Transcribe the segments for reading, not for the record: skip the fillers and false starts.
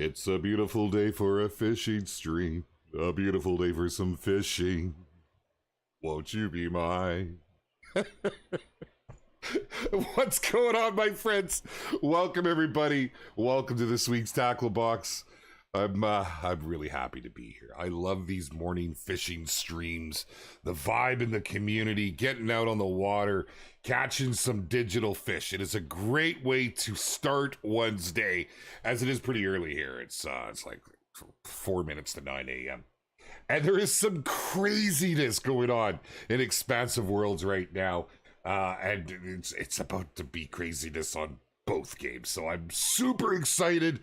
It's a beautiful day for a fishing stream. A beautiful day for some fishing. Won't you be mine? What's going on, my friends? Welcome, everybody. Welcome to this week's Tackle Box. I'm really happy to be here. I love these morning fishing streams, the vibe in the community, getting out on the water, catching some digital fish. It is a great way to start one's day, as it is pretty early here. It's like 4 minutes to 9 a.m. And there is some craziness going on in Expansive Worlds right now. And it's about to be craziness on both games. So I'm super excited.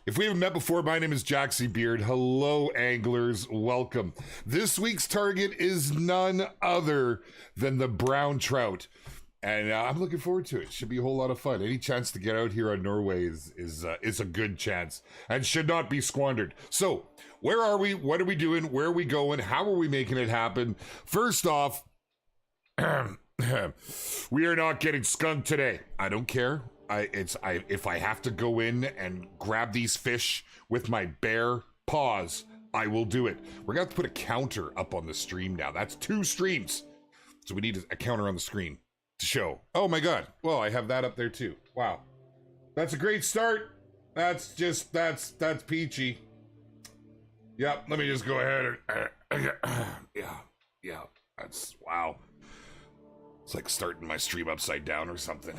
If we haven't met before, my name is JaxyBeard. Hello, anglers. Welcome. This week's target is none other than the brown trout. And I'm looking forward to it. Should be a whole lot of fun. Any chance to get out here on Norway is a good chance and should not be squandered. So where are we? What are we doing? Where are we going? How are we making it happen? First off, we are not getting skunked today. I don't care. If I have to go in and grab these fish with my bare paws, I will do it. We're gonna have to put a counter up on the stream now. That's 2 streams. So we need a counter on the screen to show. Oh my God. Well, I have that up there too. Wow. That's a great start. That's peachy. Yep. Let me just go ahead and, yeah. That's, wow. It's like starting my stream upside down or something.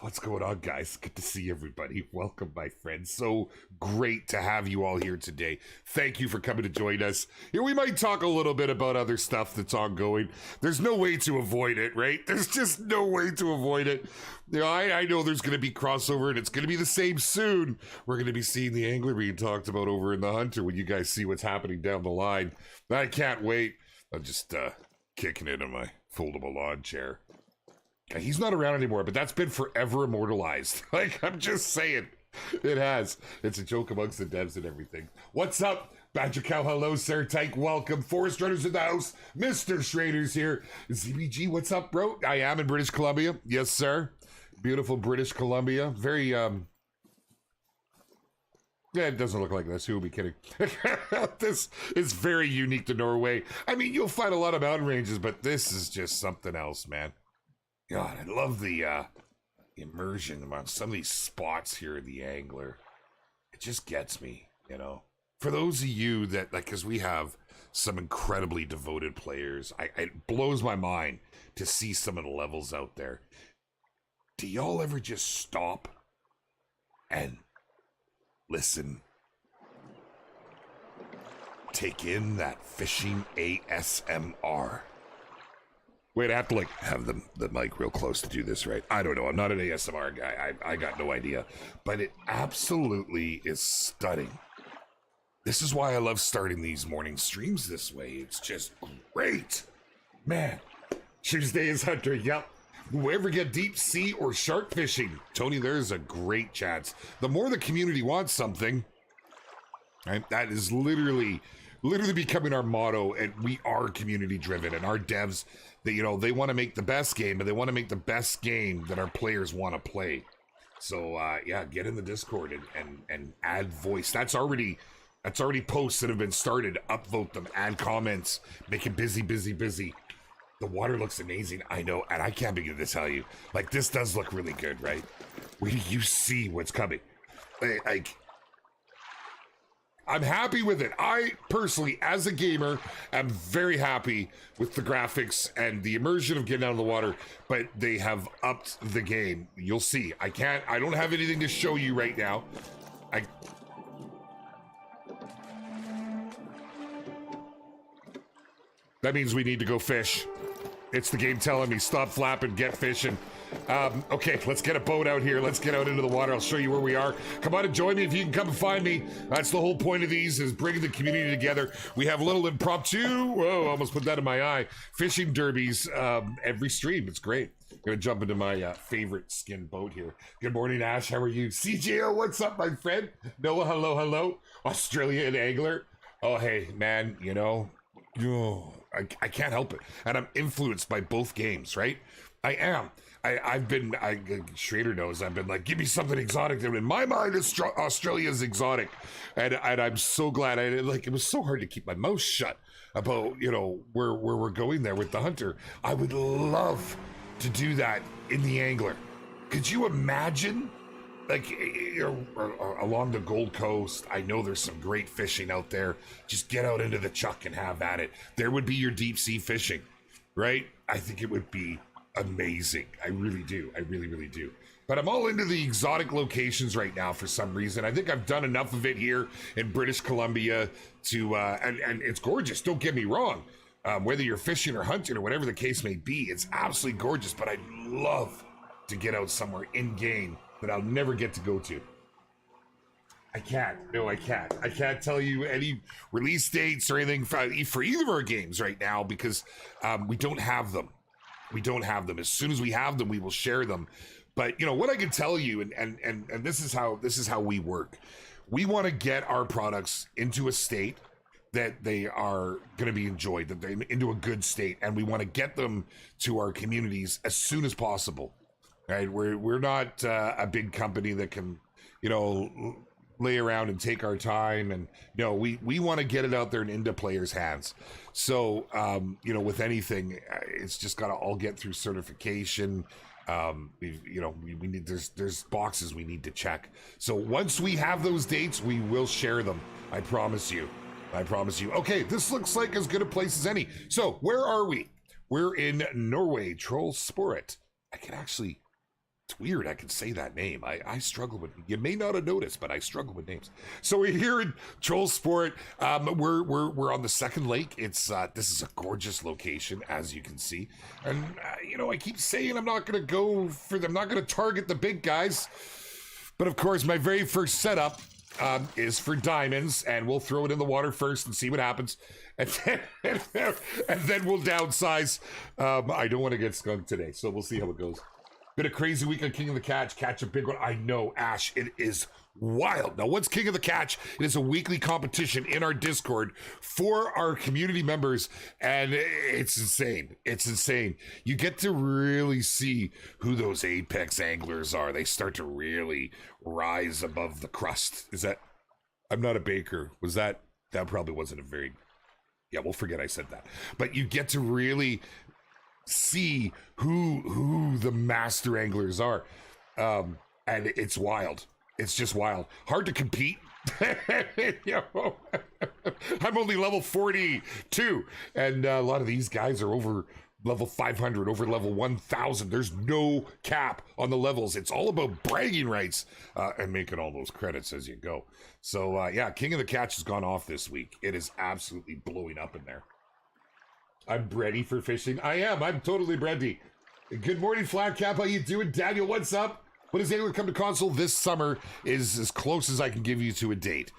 What's going on, guys? Good to see everybody. Welcome, my friends. So great to have you all here today. Thank you for coming to join us. Here we might talk a little bit about other stuff that's ongoing. There's no way to avoid it, right? There's just no way to avoid it. You know, I know there's going to be crossover, and it's going to be the same soon. We're going to be seeing the angler being talked about over in the Hunter when you guys see what's happening down the line. I can't wait. I'm just kicking it in my foldable lawn chair. He's not around anymore, but that's been forever immortalized. Like, I'm just saying. It has. It's a joke amongst the devs and everything. What's up? Badger Cow, hello, sir. Tyke, welcome. Forest Runners in the house. Mr. Schrader's here. ZBG, what's up, bro? I am in British Columbia. Yes, sir. Beautiful British Columbia. Very, yeah, it doesn't look like this. Who will be kidding? This is very unique to Norway. I mean, you'll find a lot of mountain ranges, but this is just something else, man. God, I love the immersion among some of these spots here in the Angler. It just gets me, you know. For those of you that, like, because we have some incredibly devoted players, it blows my mind to see some of the levels out there. Do y'all ever just stop and listen? Take in that fishing ASMR. Wait, I have to, like, have the mic real close to do this, right? I don't know. I'm not an ASMR guy. I got no idea. But it absolutely is stunning. This is why I love starting these morning streams this way. It's just great. Man, Tuesday is Hunter. Yep. Will ever get deep sea or shark fishing? Tony, there's a great chance. The more the community wants something, right, that is literally becoming our motto, and we are community driven, and our devs, they want to make the best game, and they want to make the best game that our players want to play. So yeah, get in the Discord and add voice. That's already posts that have been started. Upvote them, add comments, make it busy. The water looks amazing. I know, and I can't begin to tell you, like, this does look really good, right? Where do you see what's coming? Like, I'm happy with it. I personally, as a gamer, am very happy with the graphics and the immersion of getting out of the water, but they have upped the game. You'll see. I don't have anything to show you right now. That means we need to go fish. It's the game telling me, stop flapping, get fishing. Okay, let's get a boat out here. Let's get out into the water. I'll show you where we are. Come on and join me if you can come and find me. That's the whole point of these, is bringing the community together. We have a little impromptu, whoa, almost put that in my eye, fishing derbies every stream. It's great. I'm gonna jump into my favorite skin boat here. Good morning, Ash. How are you? CJO, what's up, my friend? Noah, hello. Australian angler. Oh, hey, man, you know, I can't help it. And I'm influenced by both games, right? I am. Schrader knows, I've been like, give me something exotic. In my mind, Australia is exotic. And I'm so glad it was so hard to keep my mouth shut about, where we're going there with the hunter. I would love to do that in the angler. Could you imagine? Like, along the Gold Coast, I know there's some great fishing out there. Just get out into the chuck and have at it. There would be your deep sea fishing, right? I think it would be amazing. I really do. I really, really do. But I'm all into the exotic locations right now for some reason. I think I've done enough of it here in British Columbia to, and it's gorgeous. Don't get me wrong. Whether you're fishing or hunting or whatever the case may be, it's absolutely gorgeous. But I'd love to get out somewhere in game that I'll never get to go to. I can't. No, I can't. I can't tell you any release dates or anything for either of our games right now because we don't have them. We don't have them. As soon as we have them, we will share them. But what I can tell you, and this is how we work. We want to get our products into a state that they are going to be enjoyed, that they're into a good state, and we want to get them to our communities as soon as possible. Right, we're not a big company that can, lay around and take our time, and we want to get it out there and into players' hands. So with anything, it's just got to all get through certification. We need there's boxes we need to check. So once we have those dates, we will share them. I promise you. Okay, this looks like as good a place as any. So where are we? We're in Norway, Trollsporet. I can actually. It's weird I can say that name. I struggle with, you may not have noticed, but I struggle with names. So we're here in Trollsporet. We're on the second lake. This is a gorgeous location, as you can see. And I keep saying I'm not going to target the big guys. But of course, my very first setup is for diamonds, and we'll throw it in the water first and see what happens. And then we'll downsize. I don't want to get skunked today, so we'll see how it goes. Been a crazy week on King of the Catch a big one. I know, Ash, it is wild. Now, what's King of the Catch? It is a weekly competition in our Discord for our community members, and it's insane. It's insane. You get to really see who those apex anglers are. They start to really rise above the crust. I'm not a baker. That probably wasn't a very, we'll forget I said that. But you get to really see who the master anglers are, and it's wild. It's just wild. Hard to compete. I'm only level 42, and a lot of these guys are over level 500, over level 1000. There's no cap on the levels. It's all about bragging rights and making all those credits as you go. So King of the Catch has gone off this week. It is absolutely blowing up in there. I'm ready for fishing. I am. I'm totally ready. Good morning, Flat Cap. How you doing? Daniel, what's up? When is Angler come to console? This summer is as close as I can give you to a date.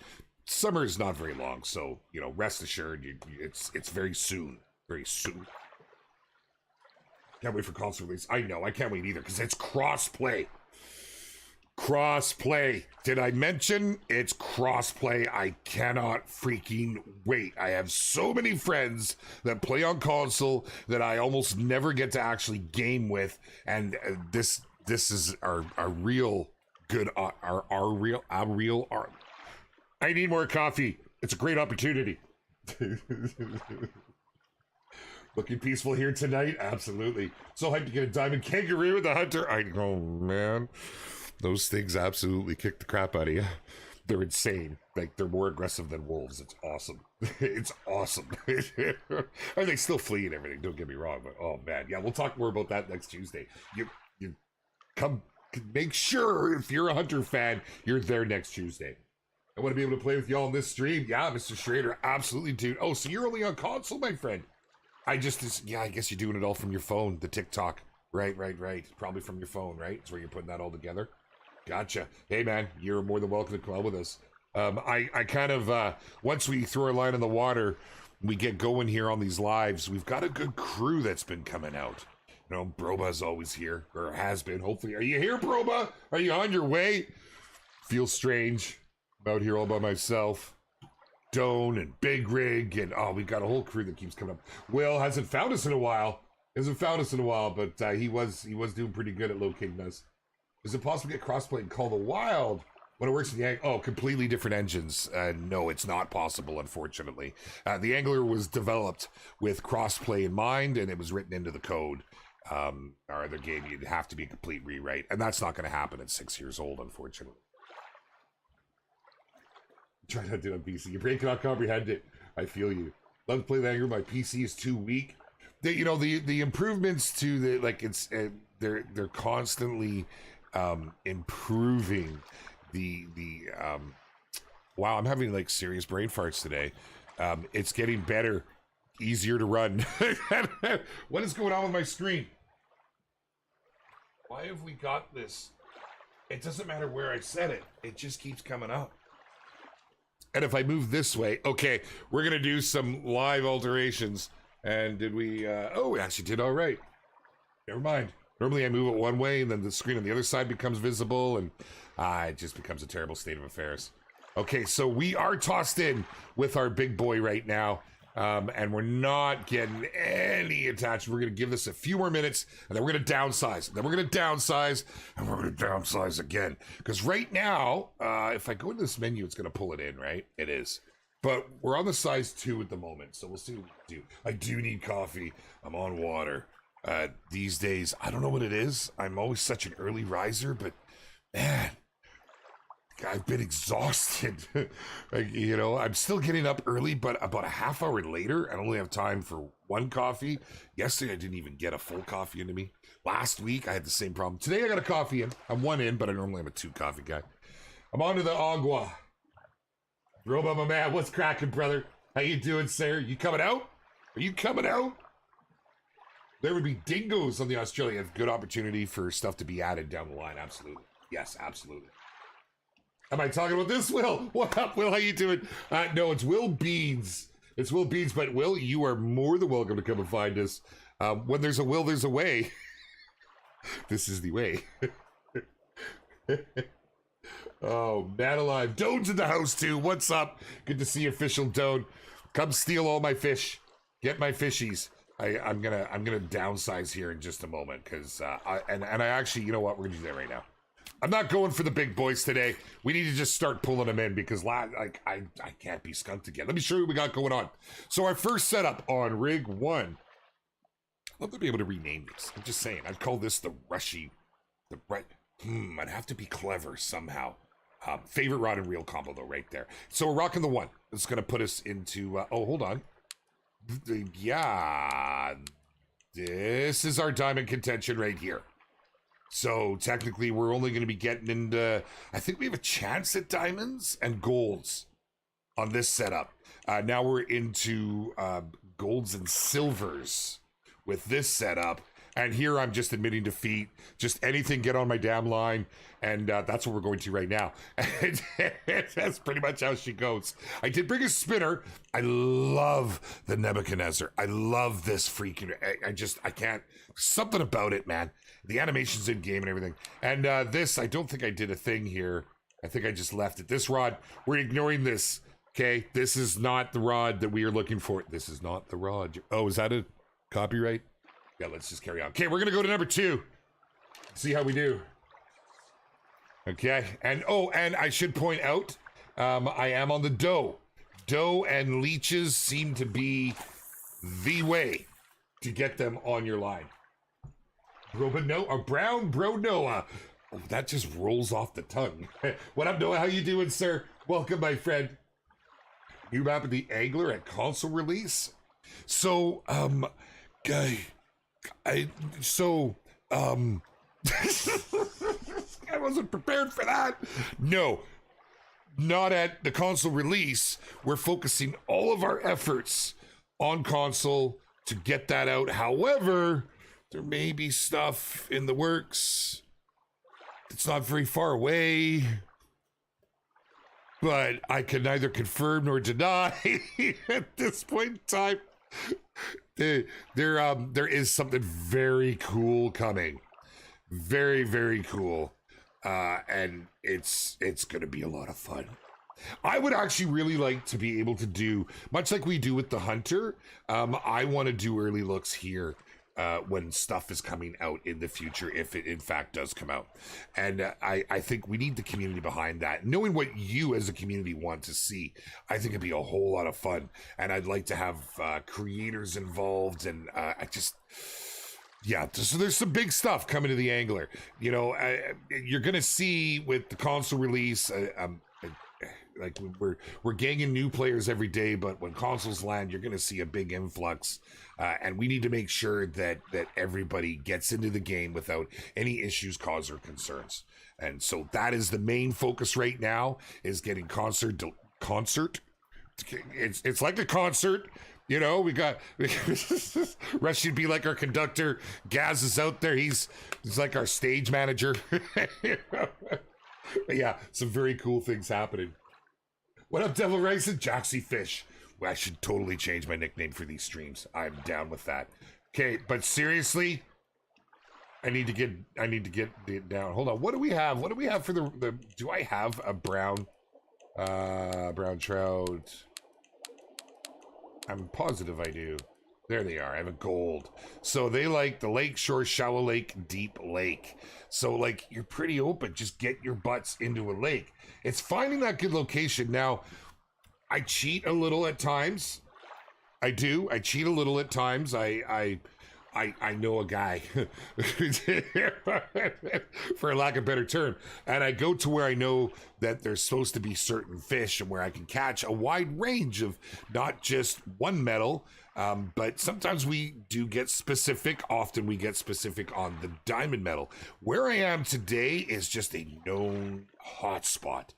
Summer is not very long, so, rest assured, it's very soon. Very soon. Can't wait for console release. I know. I can't wait either, because it's cross-play. Cross-play. Did I mention it's cross-play? I cannot freaking wait. I have so many friends that play on console that I almost never get to actually game with, and this is our real good, our real. I need more coffee. It's a great opportunity. Looking peaceful here tonight? Absolutely. So hyped to get a diamond kangaroo with the hunter. I know, man. Those things absolutely kick the crap out of you. They're insane. Like, they're more aggressive than wolves. It's awesome. It's awesome. And they still flee and everything, don't get me wrong, but oh man. Yeah, we'll talk more about that next Tuesday. You come, make sure if you're a hunter fan, you're there next Tuesday. I want to be able to play with y'all on this stream. Yeah, Mr. Schrader, absolutely, dude. Oh, so you're only on console, my friend? I guess you're doing it all from your phone, the TikTok. Right. Probably from your phone, right? It's where you're putting that all together. Gotcha. Hey, man, you're more than welcome to club with us. I kind of, once we throw a line in the water, we get going here on these lives. We've got a good crew that's been coming out. Broba's always here, or has been, hopefully. Are you here, Broba? Are you on your way? Feels strange. I'm out here all by myself. Doan and Big Rig, and we've got a whole crew that keeps coming up. Will hasn't found us in a while. Hasn't found us in a while, but he was doing pretty good at locating us. Is it possible to get crossplay and Call the Wild when it works in the Angler? Oh, completely different engines. No, it's not possible, unfortunately. The Angler was developed with crossplay in mind, and it was written into the code. Our other game, you'd have to be a complete rewrite, and that's not going to happen at 6 years old, unfortunately. Try not to do it on PC. Your brain cannot comprehend it. I feel you. Love to play the Angler. My PC is too weak. The improvements to the they're constantly improving the wow, I'm having like serious brain farts today. It's getting better, easier to run. What is going on with my screen? Why have we got this? It doesn't matter where I set it, it just keeps coming up. And if I move this way, okay, we're gonna do some live alterations. And did we, oh, we actually did all right. Never mind. Normally I move it one way and then the screen on the other side becomes visible and it just becomes a terrible state of affairs. Okay, so we are tossed in with our big boy right now. And we're not getting any attachment. We're going to give this a few more minutes and then we're going to downsize. And then we're going to downsize and we're going to downsize again. Because right now, if I go into this menu, it's going to pull it in, right? It is. But we're on the size 2 at the moment, so we'll see what we do. I do need coffee. I'm on water. These days, I don't know what it is. I'm always such an early riser, but man, I've been exhausted. I'm still getting up early, but about a half hour later, I only have time for one coffee. Yesterday, I didn't even get a full coffee into me. Last week, I had the same problem. Today, I got a coffee in. I'm 1 in, but I normally am a 2 coffee guy. I'm on to the agua. Robo, my man, what's cracking, brother? How you doing, sir? You coming out? Are you coming out? There would be dingoes on the Australia. Good opportunity for stuff to be added down the line. Absolutely. Yes, absolutely. Am I talking about this, Will? What up, Will? How you doing? No, it's Will Beans. It's Will Beans, but Will, you are more than welcome to come and find us. When there's a will, there's a way. This is the way. Oh, man alive. Doan's in the house too. What's up? Good to see you, official Doan. Come steal all my fish. Get my fishies. I'm gonna downsize here in just a moment because I actually, you know what, we're gonna do that right now. I'm not going for the big boys today. We need to just start pulling them in because I can't be skunked again. Let me show you what we got going on. So our first setup on rig 1. I'd love to be able to rename this. I'm just saying. I'd call this the Rushy. I'd have to be clever somehow. Favorite rod and reel combo though, right there. So we're rocking the 1. It's gonna put us into. Oh, hold on. Yeah, this is our diamond contention right here. So technically, we're only going to be getting into. I think we have a chance at diamonds and golds on this setup. Now we're into golds and silvers with this setup. And here I'm just admitting defeat. Just anything get on my damn line. And that's what we're going to right now. And that's pretty much how she goes. I did bring a spinner. I love the Nebuchadnezzar. I love this freaking... I can't... Something about it, man. The animation's in game and everything. And this, I don't think I did a thing here. I think I just left it. This rod, we're ignoring this. Okay? This is not the rod that we are looking for. This is not the rod. Oh, is that a copyright? Yeah, let's just carry on. Okay, we're gonna go to number 2. See how we do. Okay, and I should point out, I am on the dough. Dough and leeches seem to be the way to get them on your line. Brown Bro Noah. Oh, that just rolls off the tongue. What up, Noah? How you doing, sir? Welcome, my friend. New map of the Angler at console release. So, I wasn't prepared for that. No, not at the console release. We're focusing all of our efforts on console to get that out. However, there may be stuff in the works. It's not very far away, but I can neither confirm nor deny at this point in time. There is something very cool coming. Very, very cool. And it's gonna be a lot of fun. I would actually really like to be able to do, much like we do with the Hunter, I want to do early looks here when stuff is coming out in the future, if it in fact does come out. And I think we need the community behind that. Knowing what you as a community want to see, I think it'd be a whole lot of fun. And I'd like to have creators involved. And yeah, so there's some big stuff coming to the Angler. You know, you're going to see with the console release, like we're gaining new players every day, but when consoles land, you're going to see a big influx, and we need to make sure that everybody gets into the game without any issues, cause, or concerns. And so that is the main focus right now, is getting concert. It's like a concert. You know, we got Rush should be like our conductor. Gaz is out there. He's like our stage manager. Yeah, some very cool things happening. What up, Devil Rice and Jaxy Fish? Well, I should totally change my nickname for these streams. I'm down with that. Okay, but seriously, I need to get it down. Hold on. What do we have? What do we have for the do I have a brown trout? I'm positive I do. There they are. I have a gold. So they like the lakeshore, shallow lake, deep lake. So like you're pretty open. Just get your butts into a lake. It's finding that good location. Now, I cheat a little at times. I do. I cheat a little at times. I know a guy, for lack of a better term, and I go to where I know that there's supposed to be certain fish and where I can catch a wide range of not just one metal, but sometimes we do get specific. Often we get specific on the diamond metal. Where I am today is just a known hotspot.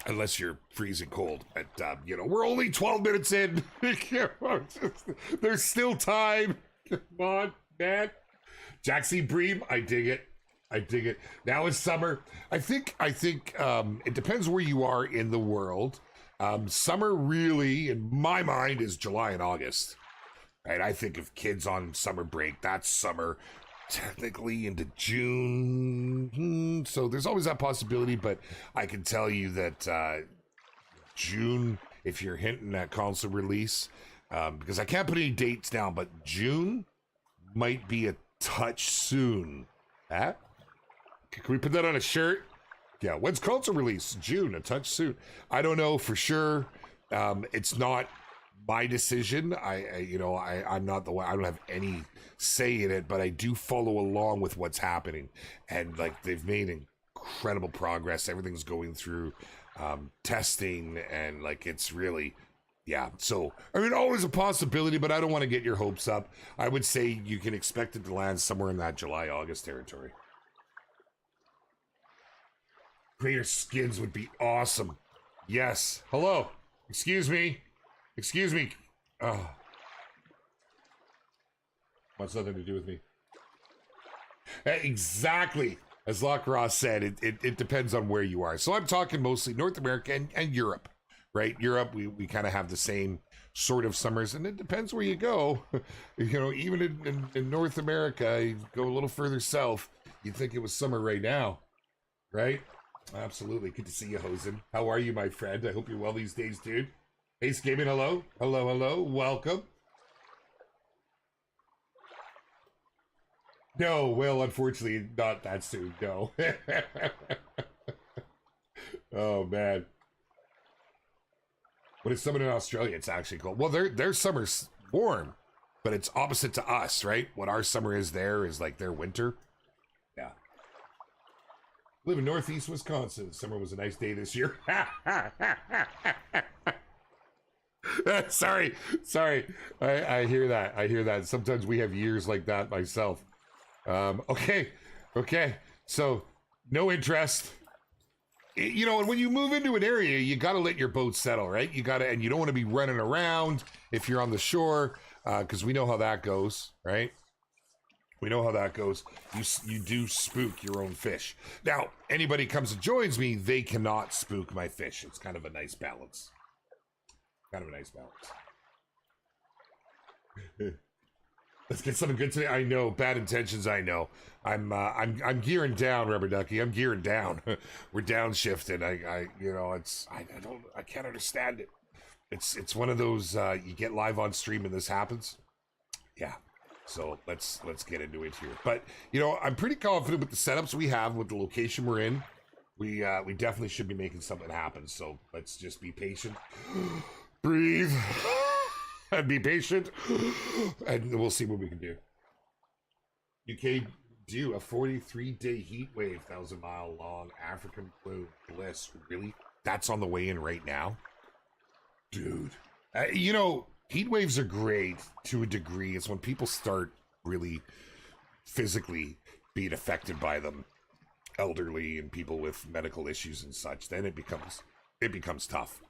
Unless you're freezing cold. But, you know, we're only 12 minutes in. There's still time. Come on, man. JaxyBeard, I dig it. I dig it. Now it's summer. I think it depends where you are in the world. Summer really, in my mind, is July and August. Right? I think of kids on summer break. That's summer. Technically into June, so there's always that possibility, but I can tell you that June, if you're hinting at console release, because I can't put any dates down, but June might be a touch soon. Huh? Can we put that on a shirt? Yeah, when's console release? June, a touch soon. I don't know for sure. It's not my decision. I'm not the one. I don't have any say in it, but I do follow along with what's happening, and like they've made incredible progress. Everything's going through testing, and like it's really, yeah. So I mean, always a possibility, but I don't want to get your hopes up. I would say you can expect it to land somewhere in that July-August territory. Greater skins would be awesome. Yes. Hello. Excuse me. Excuse me. Oh. Wants nothing to do with me. Exactly. As Locke Ross said, it depends on where you are. So I'm talking mostly North America and Europe, right? Europe, we kind of have the same sort of summers, and it depends where you go. You know, even in North America, you go a little further south, you'd think it was summer right now, right? Absolutely. Good to see you, Hosen. How are you, my friend? I hope you're well these days, dude. Ace Gaming, hello. Hello, hello. Welcome. No, well, unfortunately, not that soon. No. Oh, man. When it's summer in Australia, it's actually cold. Well, their summer's warm, but it's opposite to us, right? What our summer is there is like their winter. Yeah. Live in Northeast Wisconsin. Summer was a nice day this year. Sorry. I hear that. Sometimes we have years like that myself. Okay. So no interest. You know, and when you move into an area, you got to let your boat settle, right? And you don't want to be running around if you're on the shore, because we know how that goes, right? We know how that goes. You do spook your own fish. Now, anybody comes and joins me, they cannot spook my fish. It's kind of a nice balance. Let's get something good today. I know, bad intentions. I know. I'm gearing down, Rubber Ducky. I'm gearing down. We're downshifting. I can't understand it. It's one of those you get live on stream and this happens. Yeah. So let's get into it here. But you know, I'm pretty confident with the setups we have, with the location we're in. We definitely should be making something happen. So let's just be patient, breathe, and be patient, and we'll see what we can do. UK do a 43-day heat wave, 1,000-mile long African blue bliss. Really? That's on the way in right now, dude. You know, heat waves are great to a degree. It's when people start really physically being affected by them, elderly and people with medical issues and such. Then it becomes tough.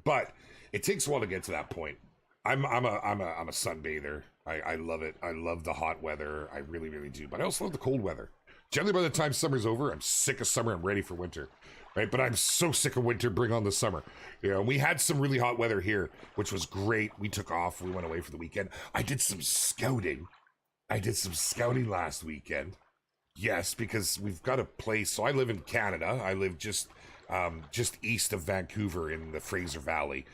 But it takes a while to get to that point. I'm a sunbather. I love it. I love the hot weather. I really, really do. But I also love the cold weather. Generally, by the time summer's over, I'm sick of summer. I'm ready for winter, right? But I'm so sick of winter. Bring on the summer. You know, we had some really hot weather here, which was great. We took off. We went away for the weekend. I did some scouting. Last weekend. Yes, because we've got a place. So I live in Canada. I live just east of Vancouver in the Fraser Valley,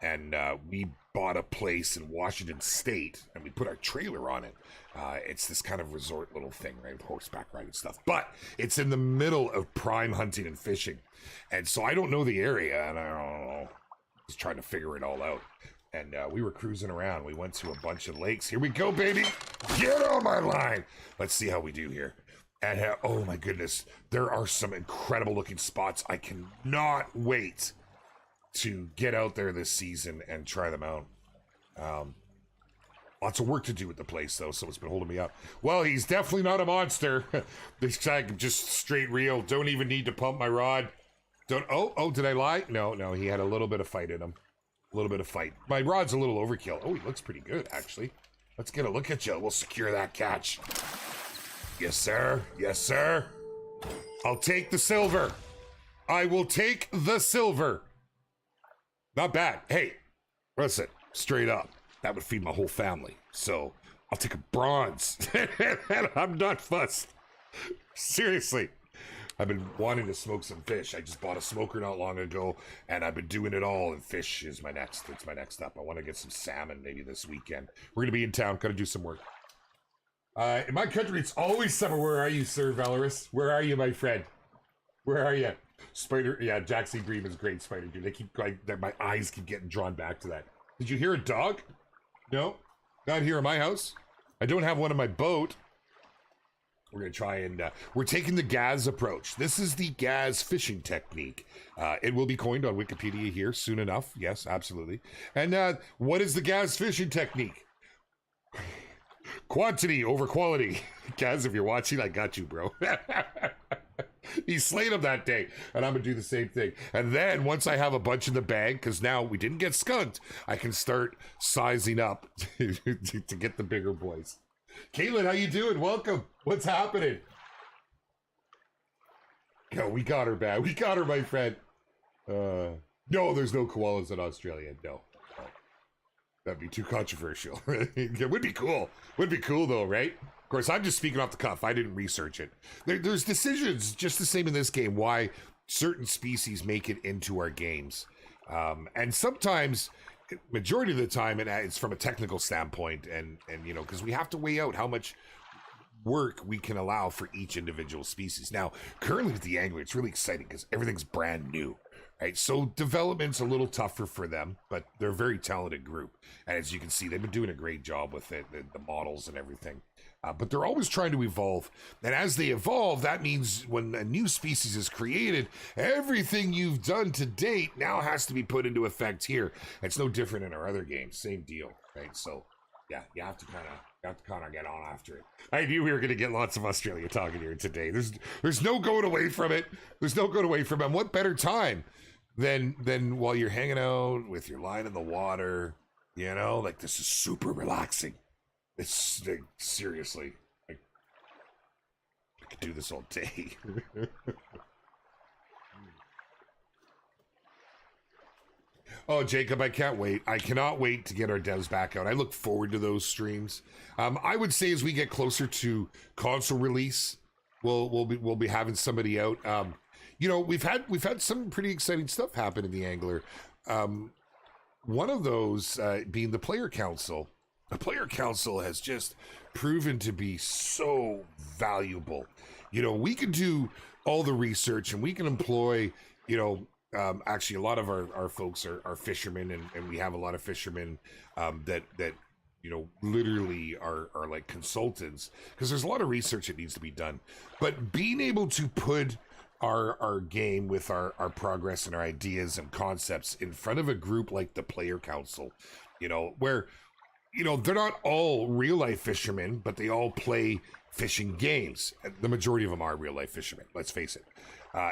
and we bought a place in Washington State, and we put our trailer on it. It's this kind of resort little thing, right, with horseback riding stuff. But it's in the middle of prime hunting and fishing, and so I don't know the area, and I don't know. Just trying to figure it all out. And we were cruising around. We went to a bunch of lakes. Here we go, baby. Get on my line. Let's see how we do here. And oh my goodness, there are some incredible looking spots. I cannot wait to get out there this season and try them out. Lots of work to do with the place though, so it's been holding me up. Well, he's definitely not a monster. This guy just straight real. Don't even need to pump my rod. Oh, did I lie? No, he had a little bit of fight in him. A little bit of fight. My rod's a little overkill. Oh, he looks pretty good, actually. Let's get a look at you. We'll secure that catch. Yes, sir. Yes, sir. I'll take the silver. I will take the silver. Not bad. Hey, listen, straight up. That would feed my whole family. So I'll take a bronze. I'm not fussed. Seriously. I've been wanting to smoke some fish. I just bought a smoker not long ago, and I've been doing it all, and fish is my next. It's my next up. I want to get some salmon maybe this weekend. We're going to be in town. Got to do some work. In my country, it's always summer. Where are you, Sir Valorous? Where are you, my friend? Where are you? Spider, yeah, JaxyBeard is great, Spider Dude. They keep going, my eyes keep getting drawn back to that. Did you hear a dog? No? Not here in my house. I don't have one in my boat. We're going to try and, we're taking the Gaz approach. This is the Gaz fishing technique. It will be coined on Wikipedia here soon enough. Yes, absolutely. And what is the Gaz fishing technique? Quantity over quality. Gaz, if you're watching, I got you, bro. He slayed him that day, and I'm going to do the same thing. And then once I have a bunch in the bag, because now we didn't get skunked, I can start sizing up to get the bigger boys. Caitlin, how you doing? Welcome. What's happening? Yo, we got her, man. We got her, my friend. No, there's no koalas in Australia. No. That'd be too controversial. It would be cool. Would be cool, though, right? Of course, I'm just speaking off the cuff. I didn't research it. There's decisions, just the same in this game, why certain species make it into our games. And sometimes, majority of the time, it's from a technical standpoint, and you know, because we have to weigh out how much work we can allow for each individual species. Now, currently with the angler, it's really exciting because everything's brand new, right? So development's a little tougher for them, but they're a very talented group. And as you can see, they've been doing a great job with it, the models and everything. But they're always trying to evolve. And as they evolve, that means when a new species is created, everything you've done to date now has to be put into effect here. It's no different in our other games. Same deal, right? So, yeah, you have to kind of get on after it. I knew we were going to get lots of Australia talking here today. There's no going away from it. There's no going away from it. And what better time than while you're hanging out with your line in the water, you know? Like, this is super relaxing. It's like, seriously, I could do this all day. Oh, Jacob, I can't wait. I cannot wait to get our devs back out. I look forward to those streams. I would say as we get closer to console release, we'll be having somebody out. You know, we've had some pretty exciting stuff happen in the Angler. one of those being the player council. The player council has just proven to be so valuable. You know, we can do all the research and we can employ, you know, actually a lot of our folks are fishermen, and we have a lot of fishermen that you know literally are like consultants, because there's a lot of research that needs to be done. But being able to put our game with our progress and our ideas and concepts in front of a group like the player council, you know, where, you know, they're not all real life fishermen, but they all play fishing games. The majority of them are real life fishermen, let's face it.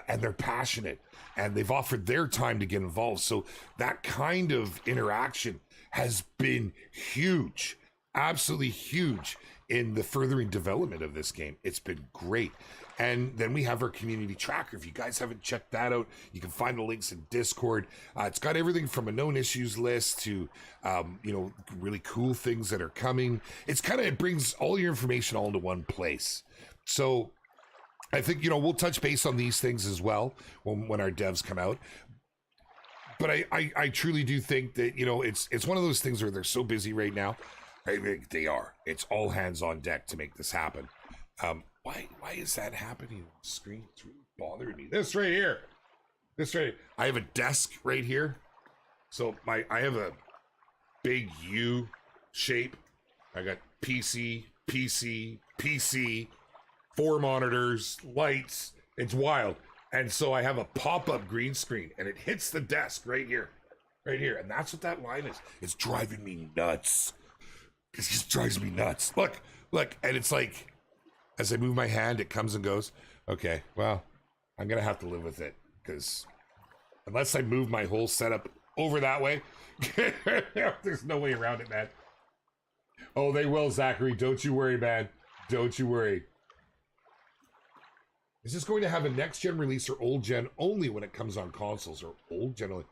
And they're passionate, and they've offered their time to get involved. So that kind of interaction has been huge, absolutely huge in the furthering development of this game. It's been great. And then we have our community tracker. If you guys haven't checked that out, you can find the links in Discord. It's got everything from a known issues list to, you know, really cool things that are coming. It brings all your information all into one place. So I think, you know, we'll touch base on these things as well when our devs come out. But I truly do think that, you know, it's one of those things where they're so busy right now. Right? They are. It's all hands on deck to make this happen. Why is that happening on the screen? It's really bothering me. This right here. I have a desk right here. So I have a big U shape. I got PC, 4 monitors, lights. It's wild. And so I have a pop-up green screen, and it hits the desk right here. And that's what that line is. It's driving me nuts. It just drives me nuts. Look. And it's like, as I move my hand, it comes and goes. Okay, well, I'm going to have to live with it, because unless I move my whole setup over that way, there's no way around it, man. Oh, they will, Zachary. Don't you worry, man. Don't you worry. Is this going to have a next-gen release or old-gen only when it comes on consoles, or old-gen only?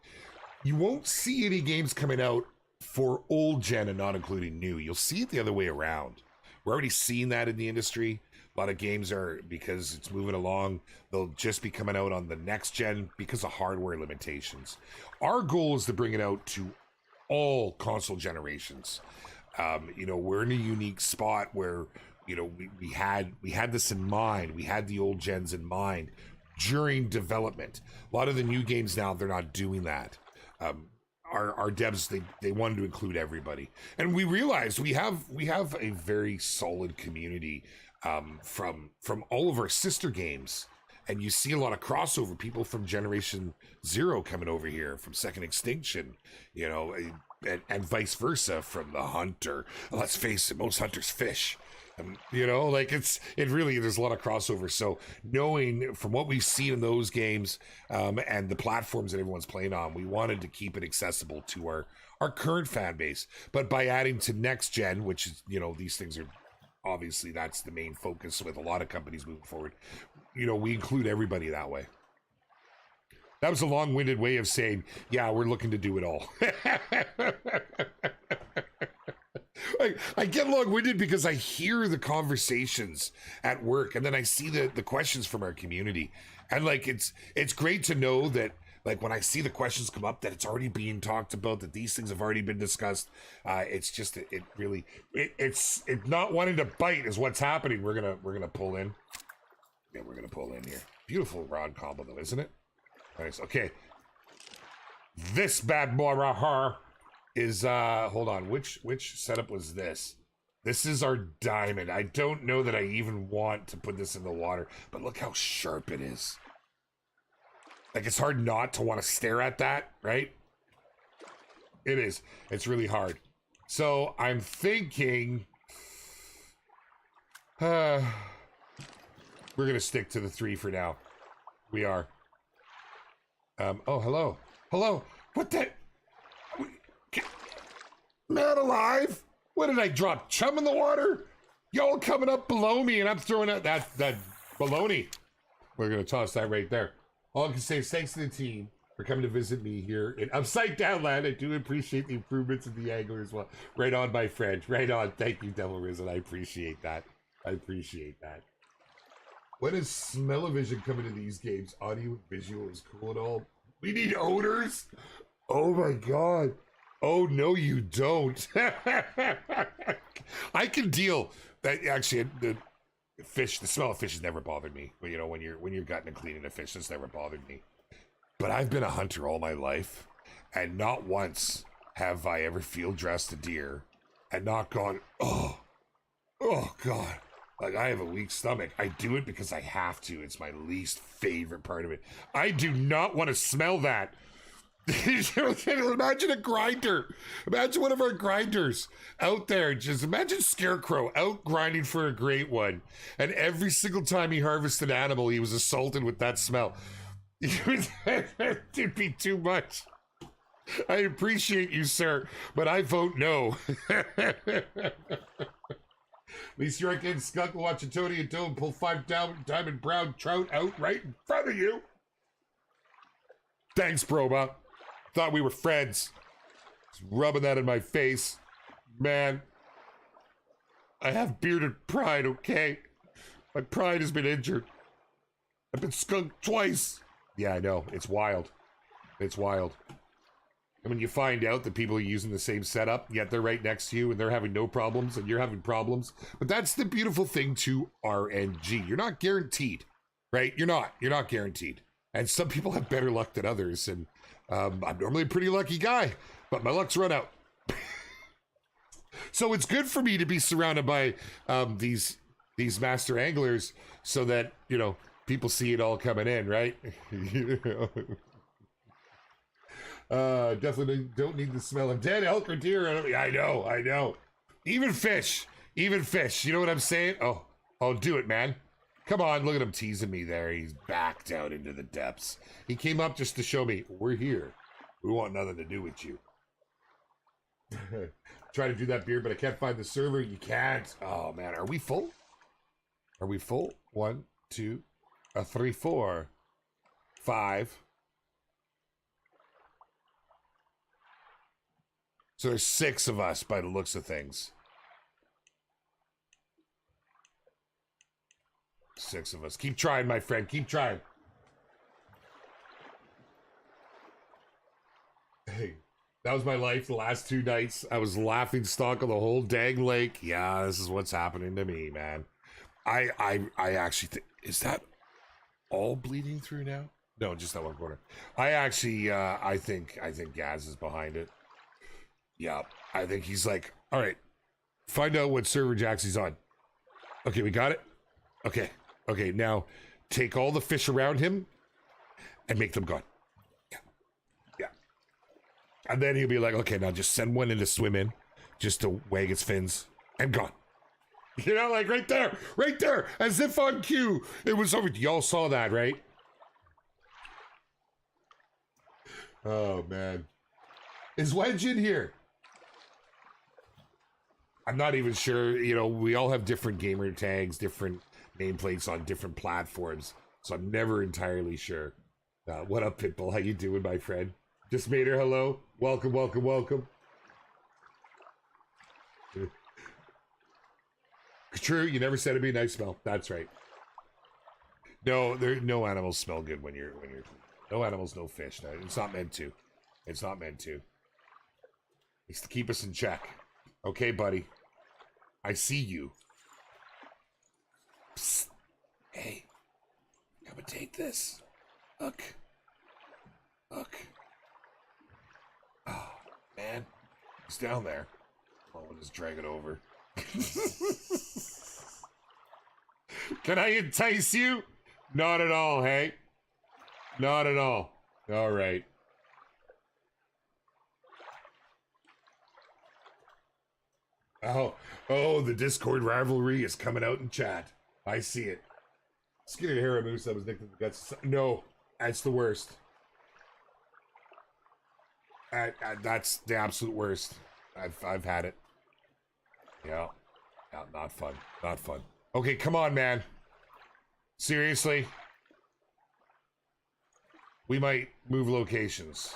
You won't see any games coming out for old-gen and not including new. You'll see it the other way around. We're already seeing that in the industry. A lot of games are, because it's moving along, they'll just be coming out on the next gen because of hardware limitations. Our goal is to bring it out to all console generations. You know, we're in a unique spot where, you know, we had this in mind. We had the old gens in mind during development. A lot of the new games now, they're not doing that. Our devs, they wanted to include everybody, and we realized we have a very solid community from all of our sister games, and you see a lot of crossover. People from Generation Zero coming over here, from Second Extinction, you know, and vice versa from the Hunter. Let's face it, most hunters fish. You know, like it really, there's a lot of crossover. So knowing from what we've seen in those games and the platforms that everyone's playing on, we wanted to keep it accessible to our current fan base. But by adding to next gen, which is, you know, these things are obviously, that's the main focus with a lot of companies moving forward. You know, we include everybody that way. That was a long-winded way of saying, yeah, we're looking to do it all. I get long-winded because I hear the conversations at work, and then I see the questions from our community, and like it's great to know that, like, when I see the questions come up, that it's already being talked about, that these things have already been discussed. It's just it's not wanting to bite is what's happening. We're gonna pull in. Yeah, we're gonna pull in here. Beautiful rod combo though, isn't it? Nice. Okay. This bad boy right here is hold on, which setup was this? This is our diamond. I don't know that I even want to put this in the water, but look how sharp it is. Like, it's hard not to want to stare at that, right? It is. It's really hard. So I'm thinking we're gonna stick to the 3 for now. We are. Oh, hello. What the? Man alive! What did I drop? Chum in the water? Y'all coming up below me, and I'm throwing out that baloney. We're gonna toss that right there. All I can say is thanks to the team for coming to visit me here in Upside Down Land. I do appreciate the improvements in the angler as well. Right on, my friend. Right on. Thank you, Devil Risen. I appreciate that. When is smell-o-vision coming to these games? Audio, visual is cool and all. We need odors? Oh my god. Oh no, you don't. I can deal. That actually, the fish, the smell of fish has never bothered me. You know, when you're gutting and cleaning a fish, that's never bothered me. But I've been a hunter all my life, and not once have I ever field dressed a deer and not gone, oh God. Like, I have a weak stomach. I do it because I have to. It's my least favorite part of it. I do not want to smell that. Imagine a grinder. Imagine one of our grinders out there. Just imagine Scarecrow out grinding for a great one. And every single time he harvested an animal, he was assaulted with that smell. It'd be too much. I appreciate you, sir, but I vote no. At least you're not getting skunk will watch a Tony and Doe pull 5 diamond brown trout out right in front of you. Thanks, Broba. Thought we were friends. Just rubbing that in my face. Man, I have bearded pride, okay? My pride has been injured. I've been skunked twice. Yeah, I know. It's wild. It's wild. And when you find out that people are using the same setup, yet they're right next to you and they're having no problems and you're having problems. But that's the beautiful thing to RNG. You're not guaranteed, right? You're not guaranteed. And some people have better luck than others. And I'm normally a pretty lucky guy, but my luck's run out. So it's good for me to be surrounded by these master anglers so that, you know, people see it all coming in, right? Definitely don't need the smell of dead elk or deer. I know. Even fish. You know what I'm saying? Oh, I'll do it, man. Come on, look at him teasing me there. He's back down into the depths. He came up just to show me, we're here. We want nothing to do with you. Try to do that beard, but I can't find the server. You can't. Oh, man. Are we full? Are we full? 1, 2, 3, 4, 5. So there's 6 of us by the looks of things. 6 of us. Keep trying, my friend. Keep trying. Hey, that was my life the last 2 nights. I was laughing stock of the whole dang lake. Yeah, this is what's happening to me, man. I actually think, is that all bleeding through now? No, just that one corner. I think Gaz is behind it. Yeah, I think he's like, all right, find out what server Jaxy's on. Okay, we got it? Okay, now take all the fish around him and make them gone. Yeah. And then he'll be like, okay, now just send one in to swim in, just to wag its fins, and gone. You know, like right there, as if on cue. It was over. Y'all saw that, right? Oh, man. Is Wedge in here? I'm not even sure. You know, we all have different gamer tags, different nameplates on different platforms, so I'm never entirely sure. What up, Pitbull? How you doing, my friend? Just made her hello. Welcome. True, you never said it'd be a nice smell. That's right. No, no animals smell good when you're no animals, no fish. No, it's not meant to. It's not meant to. It's to keep us in check. Okay, buddy. I see you. Psst. Hey, come and take this. Look. Oh, man. He's down there. Oh, we'll just drag it over. Can I entice you? Not at all, hey? Not at all. All right. Oh, the Discord rivalry is coming out in chat. I see it. Skinny Hara Moose, that was nicknamed the guts. No, that's the worst. That's the absolute worst. I've had it. Yeah, not fun. Not fun. Okay, come on, man. Seriously? We might move locations.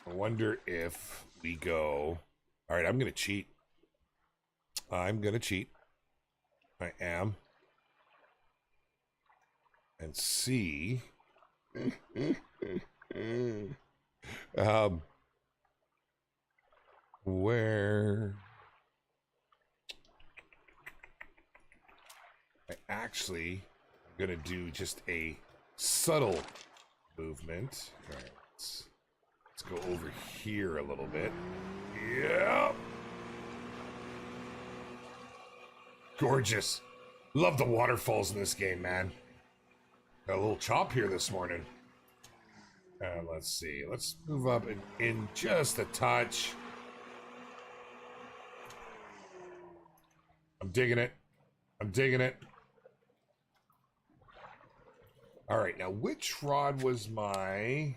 I wonder if we go... All right, I'm going to cheat. I am. And see... where I actually am gonna do just a subtle movement. All right, let's go over here a little bit. Yeah. Gorgeous. Love the waterfalls in this game, man. Got a little chop here this morning. Let's see. Let's move up in just a touch. I'm digging it. I'm digging it. All right, now which rod was my...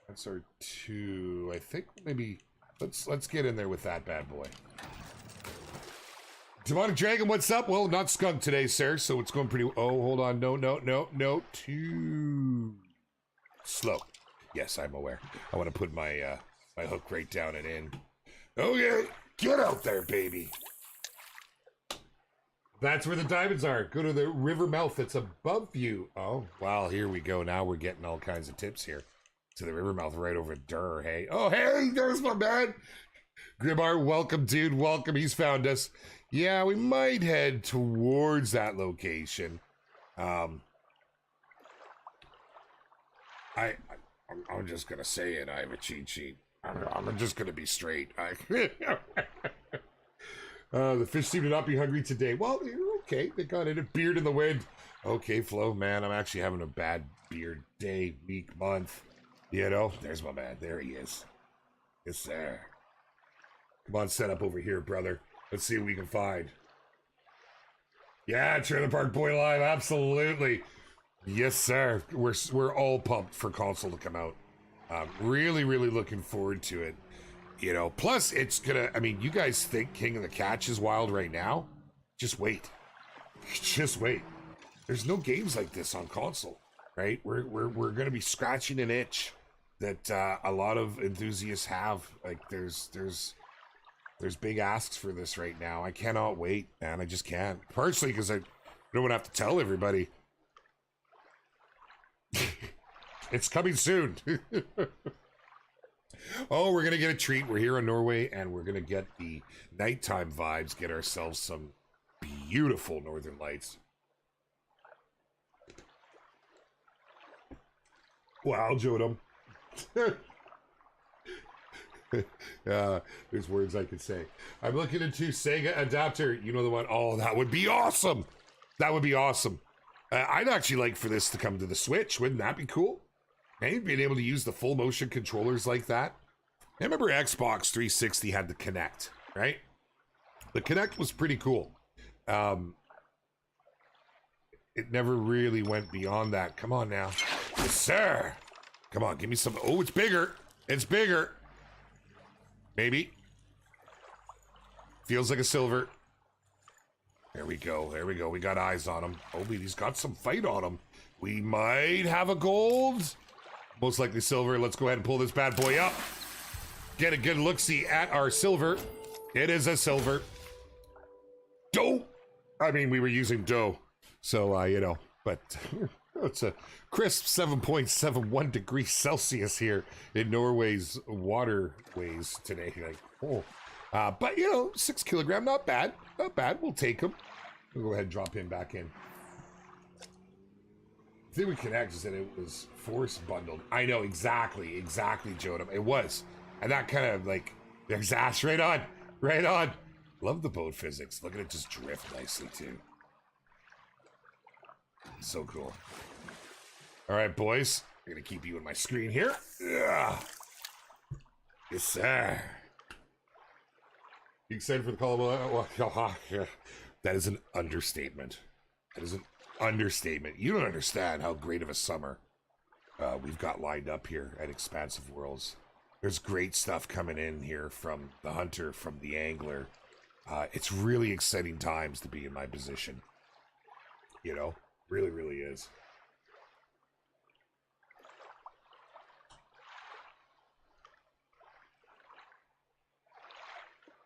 That's our 2. I think maybe let's get in there with that bad boy. Demonic Dragon, what's up? Well, not skunk today, sir, so it's going pretty... Oh, hold on. No. Too slow. Yes, I'm aware. I want to put my my hook right down and in. Okay, get out there, baby. That's where the diamonds are. Go to the river mouth that's above you. Oh, wow, here we go. Now we're getting all kinds of tips here. To the river mouth right over Durr, hey? Oh, hey, there's my man. Grimar, welcome, dude. Welcome. He's found us. Yeah, we might head towards that location. I'm just gonna say it. I have a cheat sheet. I'm just gonna be straight. The fish seem to not be hungry today. Well, okay. They got in a beard in the wind. Okay, Flo, man. I'm actually having a bad beard day, week, month. You know, there's my man. There he is. Yes, sir. Come on, set up over here, brother. Let's see what we can find. Yeah, Trailer Park Boy Live, absolutely. Yes, sir. We're all pumped for console to come out. Really looking forward to it. You know, plus it's gonna, I mean, you guys think King of the Catch is wild right now? Just wait. Just wait. There's no games like this on console, right? We're gonna be scratching an itch that a lot of enthusiasts have. Like there's big asks for this right now. I cannot wait, man. I just can't. Partially because I don't want to have to tell everybody. It's coming soon. Oh, we're going to get a treat. We're here in Norway, and we're going to get the nighttime vibes, get ourselves some beautiful northern lights. Wow, Jodam. There's words I could say. I'm looking into Sega adapter. You know the one? Oh, that would be awesome. That would be awesome. I'd actually like for this to come to the Switch. Wouldn't that be cool? Hey, being able to use the full motion controllers like that. I remember Xbox 360 had the Kinect, right? The Kinect was pretty cool. It never really went beyond that. Come on now. Yes, sir. Come on, give me some. Oh, it's bigger. It's bigger. Maybe. Feels like a silver. There we go. There we go. We got eyes on him. Oh, he's got some fight on him. We might have a gold. Most likely silver. Let's go ahead and pull this bad boy up. Get a good look-see at our silver. It is a silver. Dough. I mean, we were using dough. So, you know, but it's a crisp 7.71 degrees Celsius here in Norway's waterways today. Like, oh. But, you know, 6 kilogram, not bad. Not bad. We'll take him. We'll go ahead and drop him back in. The thing with Kinect is that it was force bundled. I know, exactly, Jodam. It was. And that kind of, like, exhaust right on. Right on. Love the boat physics. Look at it just drift nicely, too. So cool. All right, boys. I'm going to keep you in my screen here. Ugh. Yes, sir. You excited for the call? That is an understatement. That is an understatement. You don't understand how great of a summer we've got lined up here at Expansive Worlds. There's great stuff coming in here from the hunter, from the angler. It's really exciting times to be in my position. You know, really is.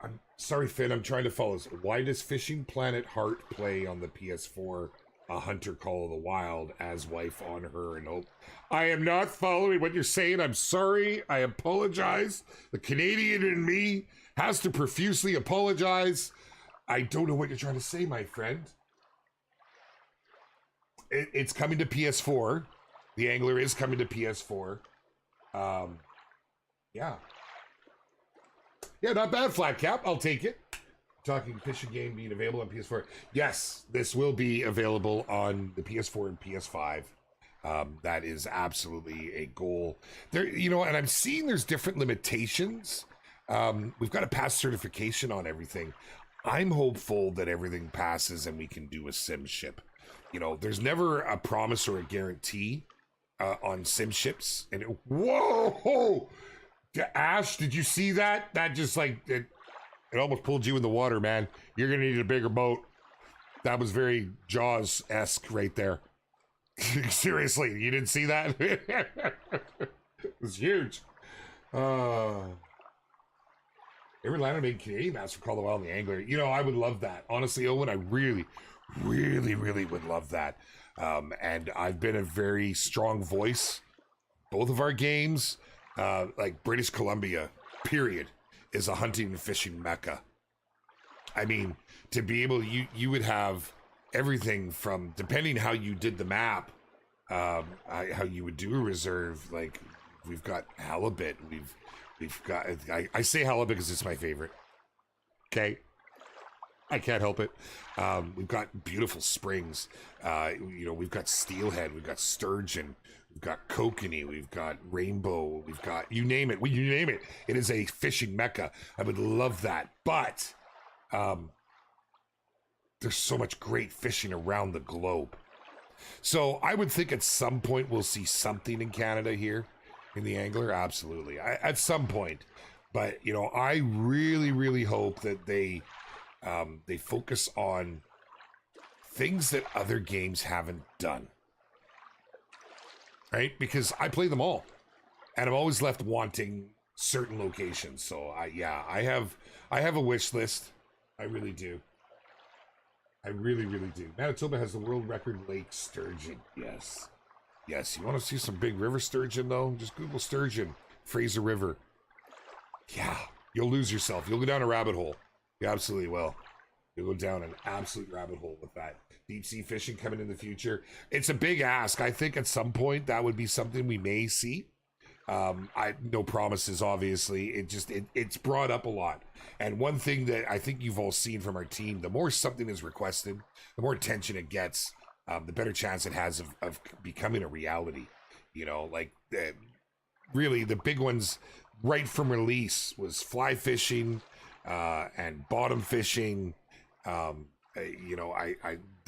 I'm sorry, Finn, I'm trying to follow this. Why does Fishing Planet Heart play on the PS4 a hunter Call of the Wild as wife on her and hope. I am not following what you're saying. I'm sorry. I apologize. The Canadian in me has to profusely apologize. I don't know what you're trying to say, my friend. It's coming to PS4. The Angler is coming to PS4. Yeah. Yeah, not bad, Flat Cap. I'll take it. Talking fishing game being available on PS4. Yes, this will be available on the PS4 and PS5. That is absolutely a goal. There, you know, and I'm seeing there's different limitations. We've got to pass certification on everything. I'm hopeful that everything passes and we can do a sim ship. You know, there's never a promise or a guarantee on sim ships. And whoa! Ash, did you see that? That just like it almost pulled you in the water, man. You're gonna need a bigger boat. That was very Jaws-esque right there. Seriously, you didn't see that? It was huge. Every liner made Canadian maps for Call of the Wild and the Angler. You know, I would love that. Honestly, Owen, I really would love that. And I've been a very strong voice. Both of our games, like British Columbia, period, is a hunting and fishing mecca. I mean, to be able, you would have everything from, depending how you did the map, how you would do a reserve. Like, we've got halibut. We've got, I say halibut because it's my favorite. Okay. I can't help it. We've got beautiful springs. You know, we've got steelhead, we've got sturgeon, we've got kokanee, we've got rainbow, we've got, you name it. You name it. It is a fishing mecca. I would love that. But there's so much great fishing around the globe. So I would think at some point we'll see something in Canada here in the Angler. Absolutely. At some point. But, you know, I really hope that they focus on things that other games haven't done, right? Because I play them all, and I'm always left wanting certain locations. So I have a wish list. I really do. I really do. Manitoba has the world record lake sturgeon. Yes. You want to see some big river sturgeon though? Just Google sturgeon, Fraser River. Yeah, you'll lose yourself. You'll go down a rabbit hole. You absolutely will. You'll go down an absolute rabbit hole with that. Deep sea fishing coming in the future. It's a big ask. I think at some point that would be something we may see. No promises, obviously. It's brought up a lot. And one thing that I think you've all seen from our team, the more something is requested, the more attention it gets, the better chance it has of becoming a reality. You know, like really the big ones right from release was fly fishing and bottom fishing. You know, I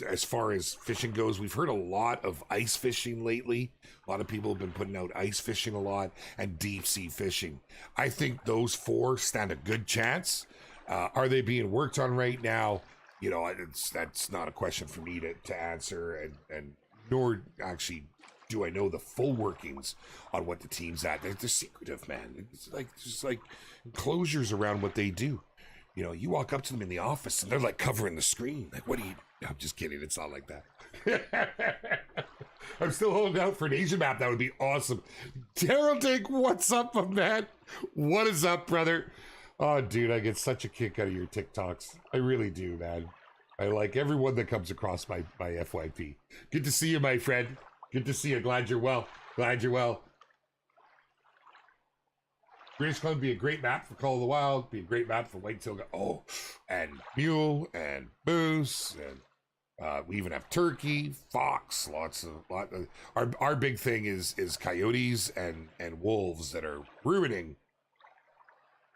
as far as fishing goes, we've heard a lot of ice fishing lately. A lot of people have been putting out ice fishing a lot, and deep sea fishing. I think those four stand a good chance. Are they being worked on right now? You know, that's not a question for me to answer, and nor actually do I know the full workings on what the team's at. They're secretive, man. It's like just like enclosures around what they do. You know, you walk up to them in the office and they're like covering the screen. Like, what do you... No, I'm just kidding. It's not like that. I'm still holding out for an Asian map. That would be awesome. Daryl Dick, what's up, man? What is up, brother? Oh, dude, I get such a kick out of your TikToks. I really do, man. I like everyone that comes across my FYP. Good to see you, my friend. Good to see you. Glad you're well. British Columbia would be a great map for Call of the Wild, be a great map for whitetail. Oh, and mule and moose, and we even have turkey, fox, our big thing is coyotes and wolves that are ruining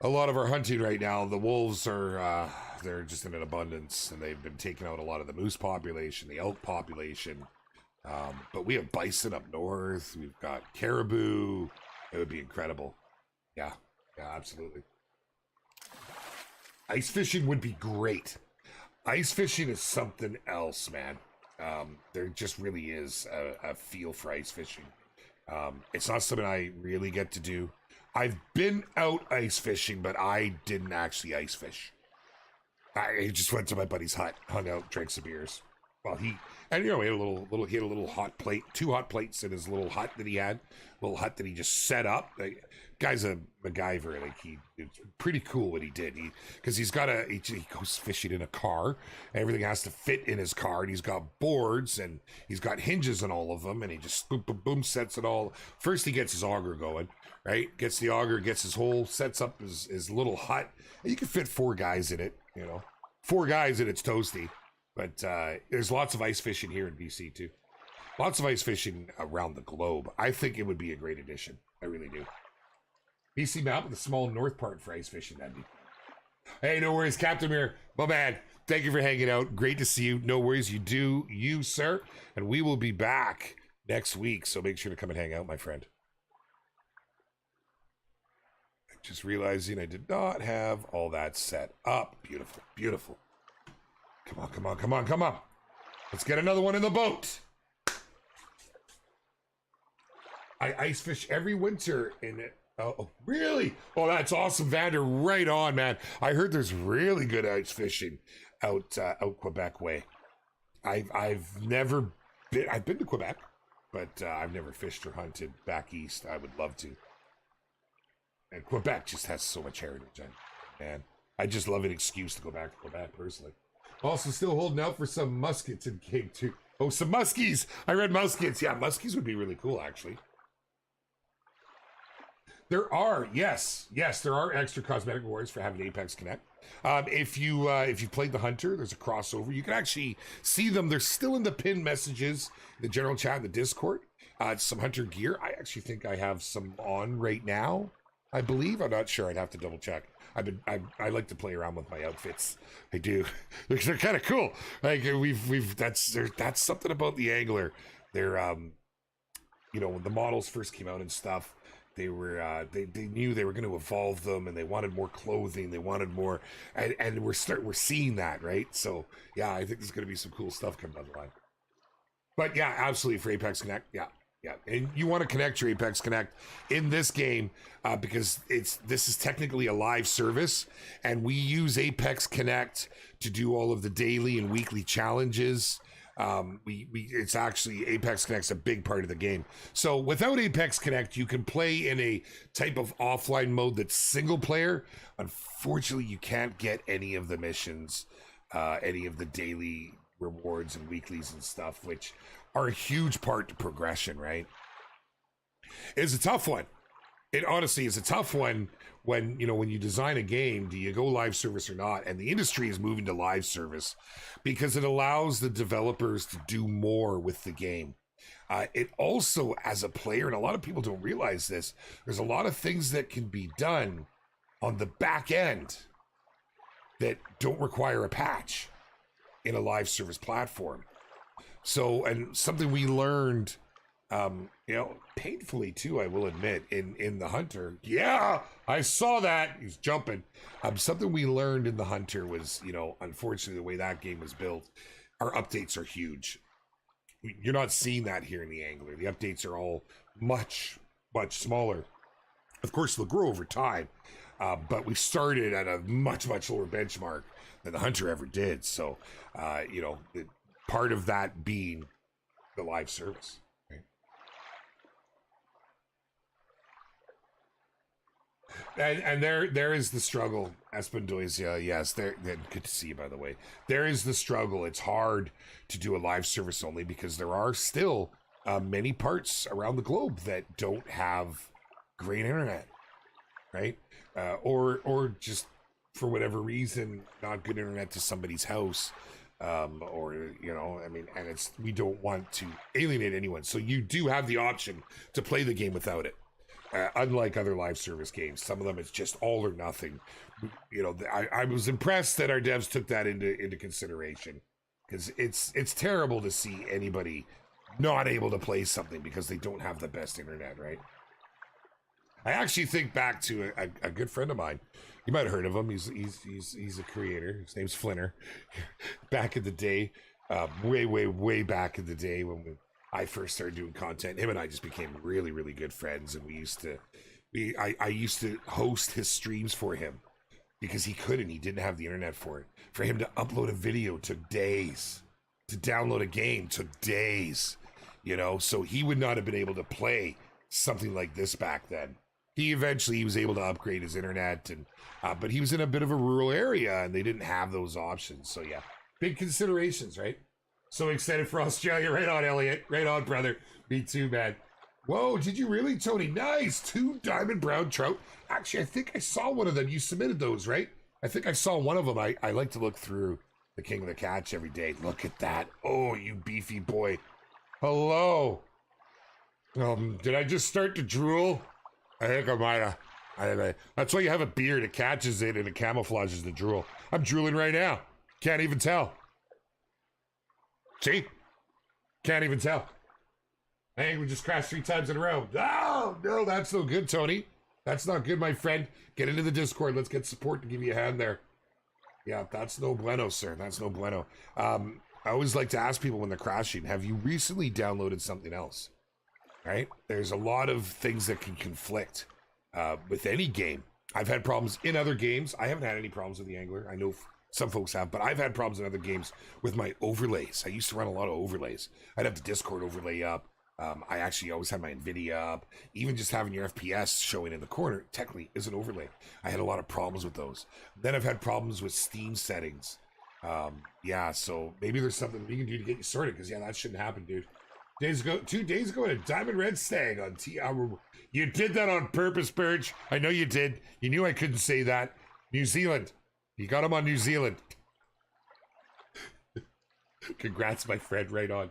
a lot of our hunting right now. The wolves are they're just in an abundance, and they've been taking out a lot of the moose population, the elk population. But we have bison up north. We've got caribou. It would be incredible. Yeah, absolutely. Ice fishing would be great. Ice fishing is something else, man. There just really is a feel for ice fishing. It's not something I really get to do. I've been out ice fishing, but I didn't actually ice fish. I just went to my buddy's hut, hung out, drank some beers. well, and he had a little hot plate, 2 hot plates in his little hut that he had, little hut that he just set up. Guy's a MacGyver. It's pretty cool what he did. Because he goes fishing in a car. Everything has to fit in his car, and he's got boards and he's got hinges on all of them, and he just boom, boom, boom, sets it all. First, he gets his auger going, right? Gets the auger, gets his hole, sets up his little hut. And you can fit 4 guys in it, 4 guys and it's toasty. But there's lots of ice fishing here in BC too. Lots of ice fishing around the globe. I think it would be a great addition. I really do. BC map with a small north part for ice fishing. That'd be. Hey, no worries, Captain Mir. My man, thank you for hanging out. Great to see you. No worries, you do you, sir. And we will be back next week. So make sure to come and hang out, my friend. Just realizing I did not have all that set up. Beautiful, beautiful. Come on, come on, come on, come on. Let's get another one in the boat. I ice fish every winter in it. Oh, really? Oh, that's awesome, Vander. Right on, man. I heard there's really good ice fishing out Quebec way. I've never been. I've been to Quebec, but I've never fished or hunted back east. I would love to. And Quebec just has so much heritage, man. I just love an excuse to go back to Quebec personally. Also, still holding out for some muskets in King too. Oh, some muskies. I read muskets. Yeah, muskies would be really cool, actually. There are, yes, there are extra cosmetic rewards for having Apex Connect. If you played the Hunter, there's a crossover. You can actually see them. They're still in the pinned messages, the general chat, in the Discord. Some Hunter gear. I actually think I have some on right now. I believe. I'm not sure. I'd have to double check. I like to play around with my outfits. I do. They're kind of cool. Like that's something about the Angler. They're when the models first came out and stuff, they were they knew they were going to evolve them, and they wanted more clothing, they wanted more, and we're seeing that, right? So yeah, I think there's going to be some cool stuff coming down the line. But yeah, absolutely, for Apex Connect, yeah, and you want to connect your Apex Connect in this game because this is technically a live service, and we use Apex Connect to do all of the daily and weekly challenges. It's actually Apex Connect's a big part of the game. So without Apex Connect, you can play in a type of offline mode that's single player. Unfortunately, you can't get any of the missions, any of the daily rewards and weeklies and stuff, which are a huge part to progression, right? It's a tough one. It honestly is a tough one when you design a game, do you go live service or not? And the industry is moving to live service because it allows the developers to do more with the game. It also, as a player, and a lot of people don't realize this, there's a lot of things that can be done on the back end that don't require a patch in a live service platform. So, and something we learned, painfully too, I will admit, in the Hunter. Yeah, I saw that. He's jumping. Something we learned in the Hunter was, unfortunately, the way that game was built, our updates are huge. You're not seeing that here in the Angler. The updates are all much, much smaller. Of course, they'll grow over time, but we started at a much, much lower benchmark than the Hunter ever did. So, part of that being the live service. And there is the struggle, Espendoisia. Yes, good to see you, by the way. There is the struggle. It's hard to do a live service only because there are still many parts around the globe that don't have great internet, right? Or just for whatever reason, not good internet to somebody's house. And we don't want to alienate anyone. So you do have the option to play the game without it. Unlike other live service games, some of them it's just all or nothing. I was impressed that our devs took that into consideration, because it's terrible to see anybody not able to play something because they don't have the best internet, right? I actually think back to a good friend of mine. You might have heard of him. He's a creator. His name's Flinner. Back in the day, way back in the day when I first started doing content, him and I just became really, really good friends, and I used to host his streams for him because he didn't have the internet for it. For him to upload a video took days. to download a game took days, you know, so he would not have been able to play something like this back then. He was able to upgrade his internet, and but he was in a bit of a rural area and they didn't have those options. So yeah, big considerations, right? So excited for Australia. Right on, Elliot. Right on, brother. Me too, man. Whoa, did you really, Tony? Nice. 2 diamond brown trout. Actually, I think I saw one of them. You submitted those, right? I think I saw one of them. I like to look through the King of the Catch every day. Look at that. Oh, you beefy boy. Hello. Did I just start to drool? I think I might have. That's why you have a beard. It catches it and it camouflages the drool. I'm drooling right now. Can't even tell. See? Can't even tell. I think we just crashed 3 times in a row. Oh, no, that's no good, Tony. That's not good, my friend. Get into the Discord. Let's get support to give you a hand there. Yeah, that's no bueno, sir. That's no bueno. I always like to ask people when they're crashing, have you recently downloaded something else? Right? There's a lot of things that can conflict with any game. I've had problems in other games. I haven't had any problems with the Angler. I know some folks have, but I've had problems in other games with my overlays. I used to run a lot of overlays. I'd have the Discord overlay up. I actually always had my NVIDIA up. Even just having your FPS showing in the corner technically is an overlay. I had a lot of problems with those. Then I've had problems with Steam settings. Yeah, so maybe there's something we can do to get you sorted, because yeah, that shouldn't happen, dude. 2 days ago, in a diamond red stag on You did that on purpose, Burge. I know you did. You knew I couldn't say that. New Zealand. You got him on New Zealand. Congrats, my friend. Right on.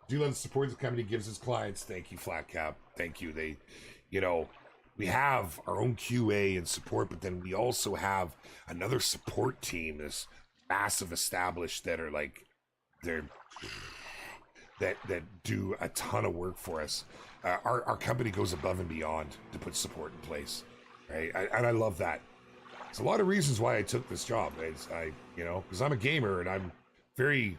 Do love the support the company gives its clients. Thank you, Flat Cap. Thank you. They, you know, we have our own QA and support, but then we also have another support team, this massive established that are like, that do a ton of work for us. Our company goes above and beyond to put support in place, right? And I love that. There's a lot of reasons why I took this job. You know, because I'm a gamer and I'm very.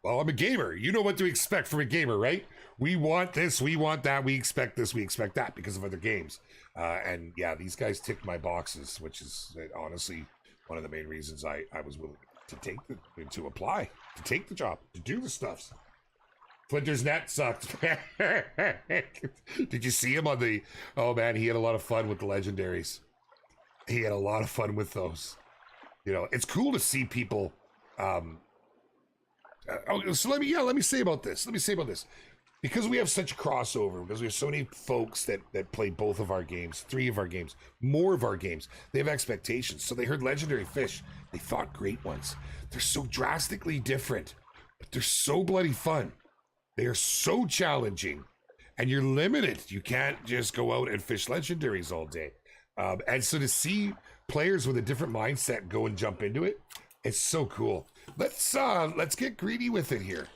Well, I'm a gamer. You know what to expect from a gamer, right? We want this, we want that, we expect this, we expect that because of other games. And yeah, these guys ticked my boxes, which is honestly one of the main reasons I was willing to apply, to take the job, to do the stuffs. Flinter's net sucked. Did you see him on the... Oh man, he had a lot of fun with the legendaries. He had a lot of fun with those. You know, it's cool to see people... so let me say about this. Because we have such crossover, because we have so many folks that play both of our games, 3 of our games, more of our games, they have expectations. So they heard legendary fish. They thought great ones. They're so drastically different, but they're so bloody fun. They are so challenging, and you're limited. You can't just go out and fish legendaries all day. And so to see players with a different mindset go and jump into it, it's so cool. Let's get greedy with it here.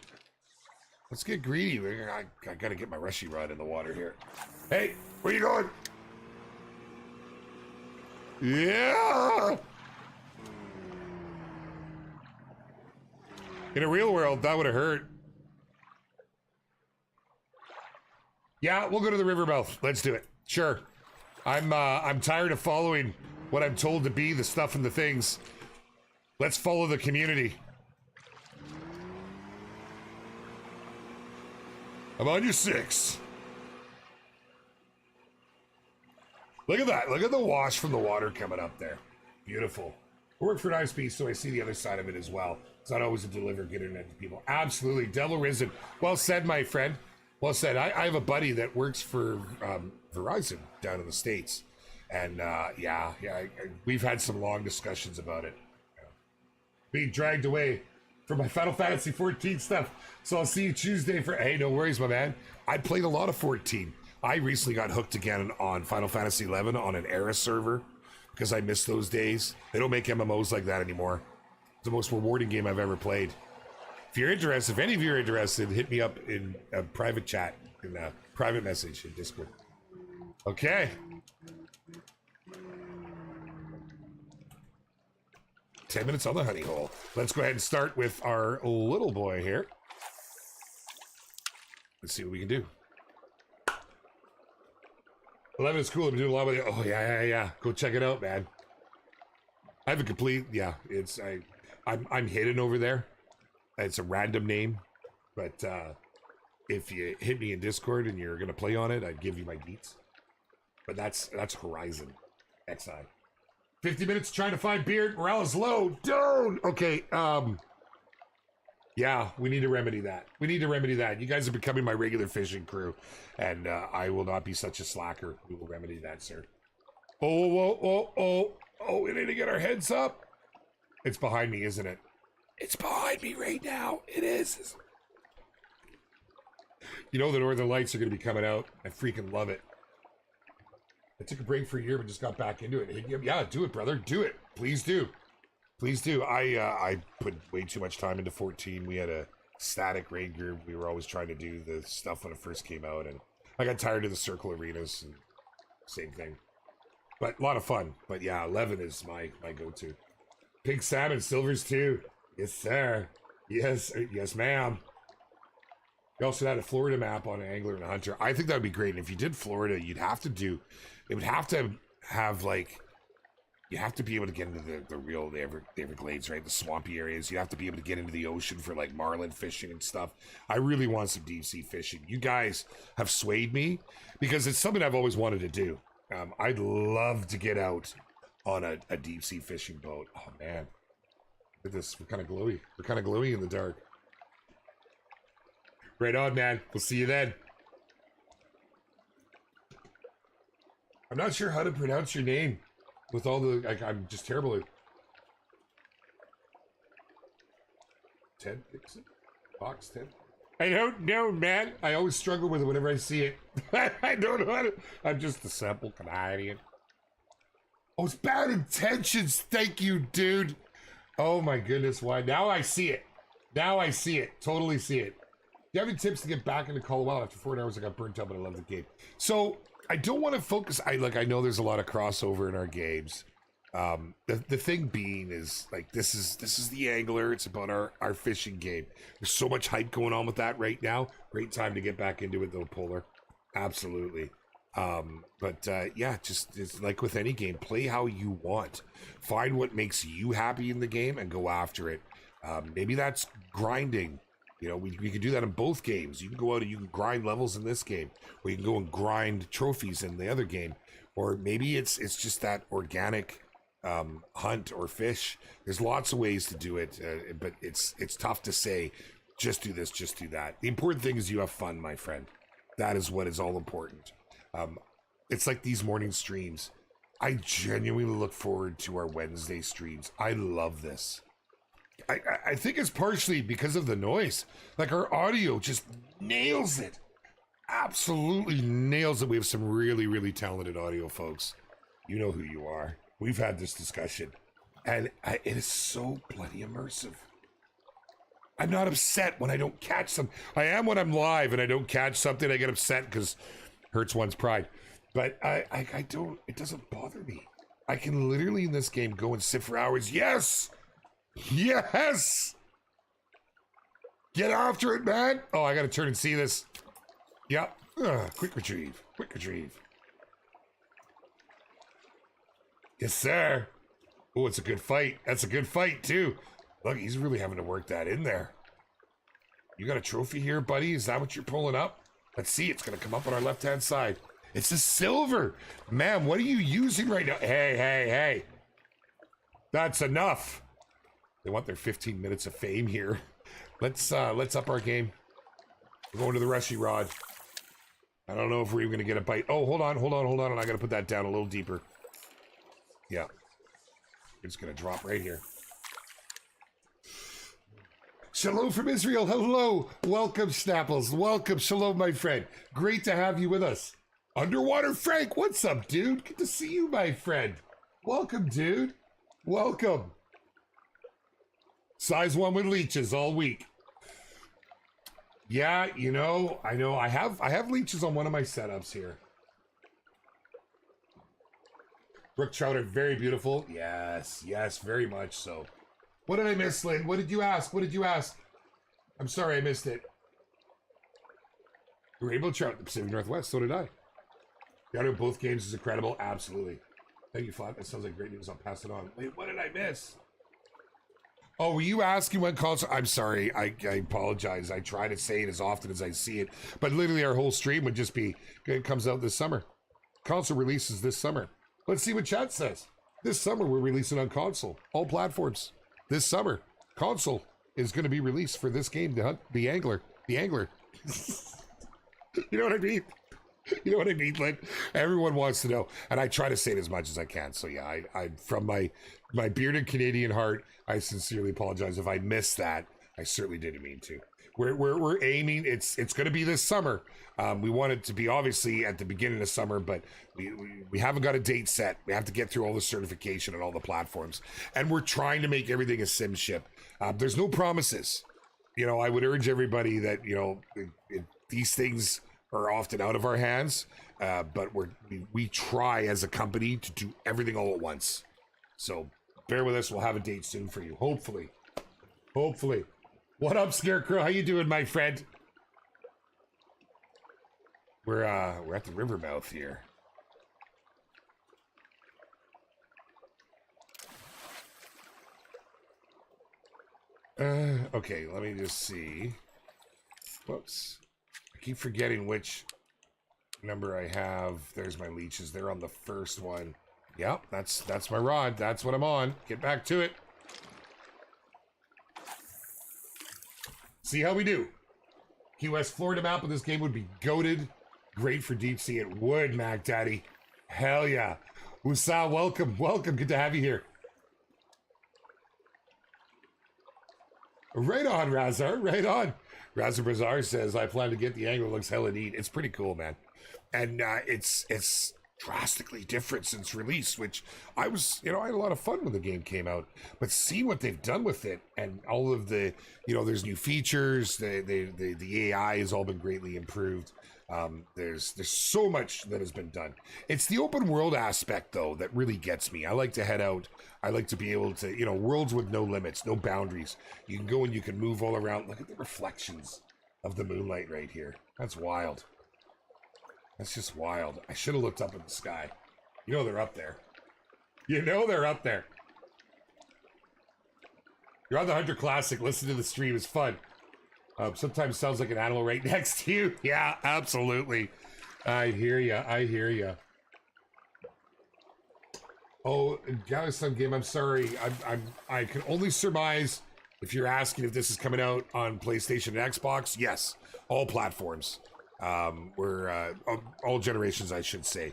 Let's get greedy. I gotta get my rushy rod in the water here. Hey, where you going? Yeah! In a real world, that would have hurt. Yeah, we'll go to the river mouth. Let's do it. Sure. I'm tired of following what I'm told to be the stuff and the things. Let's follow the community. I'm on your 6. Look at that. Look at the wash from the water coming up there. Beautiful. I work for an ISP, so I see the other side of it as well. It's not always a deliver good internet to people. Absolutely. Devil Risen. Well said, my friend. Well said. I have a buddy that works for Verizon down in the States. And yeah, we've had some long discussions about it. Being dragged away from my Final Fantasy 14 stuff. So I'll see you Tuesday for... Hey, no worries, my man. I played a lot of 14. I recently got hooked again on Final Fantasy 11 on an era server because I missed those days. They don't make MMOs like that anymore. It's the most rewarding game I've ever played. If you're interested, if any of you are interested, hit me up in a private chat, in a private message in Discord. Okay. 10 minutes on the honey hole. Let's go ahead and start with our little boy here. Let's see what we can do. 11 is cool. I'm doing a lot with it. Oh yeah. Go check it out, man. I have a complete. Yeah, I'm hidden over there. It's a random name, but if you hit me in Discord and you're gonna play on it, I'd give you my deets. But that's Horizon XI. 50 minutes trying to find beard. Morale is low. Dude. Okay. Yeah, we need to remedy that. We need to remedy that. You guys are becoming my regular fishing crew, and I will not be such a slacker. We will remedy that, sir. Oh, we need to get our heads up. It's behind me, isn't it? It's behind me right now. It is. You know the Northern Lights are going to be coming out. I freaking love it. I took a break for a year, but just got back into it. Yeah, do it, brother. Do it. Please do. Please do. I put way too much time into 14. We had a static raid group. We were always trying to do the stuff when it first came out, and I got tired of the circle arenas. And same thing. But a lot of fun. But yeah, 11 is my go-to. Pink salmon, silvers too. Yes, sir. Yes, ma'am. We also had a Florida map on Angler and Hunter. I think that would be great. And if you did Florida, you'd have to do, it would have to have like, you have to be able to get into the real, the Everglades, right? The swampy areas. You have to be able to get into the ocean for like marlin fishing and stuff. I really want some deep sea fishing. You guys have swayed me because it's something I've always wanted to do. I'd love to get out on a deep sea fishing boat. Oh man, look at this. We're kind of glowy. We're kind of glowy in the dark. Right on, man. We'll see you then. I'm not sure how to pronounce your name with all the, like, I'm just terrible at. Ted Dixon? Box 10? I don't know, man. I always struggle with it whenever I see it. I don't know how to, I'm just a simple Canadian. Oh, it's bad intentions. Thank you, dude. Oh my goodness, why? Now I see it. Now I see it. Totally see it. Do you have any tips to get back into Call of Wild? After 4 hours, I got burnt out, but I love the game. So I don't want to focus. I know there's a lot of crossover in our games. The thing being is like this is the Angler. It's about our fishing game. There's so much hype going on with that right now. Great time to get back into it though, Polar. Absolutely. Yeah, just it's like with any game, play how you want. Find what makes you happy in the game and go after it. Maybe that's grinding. You know, we can do that in both games. You can go out and you can grind levels in this game, or you can go and grind trophies in the other game, or maybe it's just that organic hunt or fish. There's lots of ways to do it, but it's tough to say, just do this, just do that. The important thing is you have fun, my friend. That is what is all important. It's like these morning streams. I genuinely look forward to our Wednesday streams. I love this. I think it's partially because of the noise. Like our audio just nails it. Absolutely nails it. We have some really, really talented audio folks. You know who you are. We've had this discussion. And it is so bloody immersive. I'm not upset when I don't catch some. I am when I'm live and I don't catch something. I get upset because hurts one's pride. But I don't, it doesn't bother me. I can literally in this game go and sit for hours. Yes! Yes! Get after it, man! Oh, I gotta turn and see this. Yep. Quick retrieve. Quick retrieve. Yes, sir. Oh, it's a good fight. That's a good fight, too. Look, he's really having to work that in there. You got a trophy here, buddy? Is that what you're pulling up? Let's see. It's gonna come up on our left-hand side. It's a silver. Man, what are you using right now? Hey. That's enough. They want their 15 minutes of fame here. Let's up our game. We're going to the rushy rod. I don't know if we're even gonna get a bite. Oh, hold on. I gotta put that down a little deeper. Yeah. It's gonna drop right here. Shalom from Israel. Hello. Welcome, Snapples. Welcome. Shalom, my friend. Great to have you with us. Underwater Frank, what's up, dude? Good to see you, my friend. Welcome, dude. Welcome. Size 1 with leeches all week. Yeah, you know, I have leeches on one of my setups here. Brook trout are very beautiful. Yes, very much so. What did I miss, Lynn? What did you ask? I'm sorry, I missed it. Rainbow trout in the Pacific Northwest, so did I. The audio of both games is incredible. Absolutely. Thank you, Flat. That sounds like great news. I'll pass it on. Wait, what did I miss? Oh, were you asking what console? I'm sorry. I apologize. I try to say it as often as I see it, but literally our whole stream would just be, it comes out this summer. Console releases this summer. Let's see what chat says. This summer we're releasing on console, all platforms. This summer, console is going to be released for this game, the hunt, the angler. You know what I mean? You know what I mean, Lynn? Everyone wants to know, and I try to say it as much as I can. So yeah, I from my bearded Canadian heart, I sincerely apologize if I missed that. I certainly didn't mean to. We're aiming. It's going to be this summer. We want it to be obviously at the beginning of summer, but we haven't got a date set. We have to get through all the certification and all the platforms, and we're trying to make everything a sim ship. There's no promises. You know, I would urge everybody that these things are often out of our hands, but we try as a company to do everything all at once. So bear with us. We'll have a date soon for you. Hopefully. What up, Scarecrow? How you doing, my friend? We're at the river mouth here. Okay, let me just see. Whoops. I keep forgetting which number I have. There's my leeches. They're on the first one. Yep, that's my rod. That's what I'm on. Get back to it. See how we do. Key West, Florida map of this game would be goated. Great for deep sea. It would, Mac Daddy. Hell yeah. Usa, welcome. Good to have you here. Right on, Razar. Right on. Razar Bazaar says, I plan to get the angler. Looks hella neat. It's pretty cool, man. And it's drastically different since release, which I had a lot of fun when the game came out. But seeing what they've done with it and all of the, there's new features. The AI has all been greatly improved. There's so much that has been done. It's the open world aspect though that really gets me. I like to head out. I like to be able to, worlds with no limits, no boundaries. You can go and you can move all around. Look at the reflections of the moonlight right here. That's wild. That's just wild. I should have looked up at the sky. They're up there. They're up there. You're on the Hunter Classic. Listen to the stream. It's fun. Sometimes sounds like an animal right next to you. Yeah, absolutely. I hear ya. Oh, Galveston game. I'm sorry. I can only surmise if you're asking if this is coming out on PlayStation and Xbox. Yes, all platforms. We're all generations, I should say.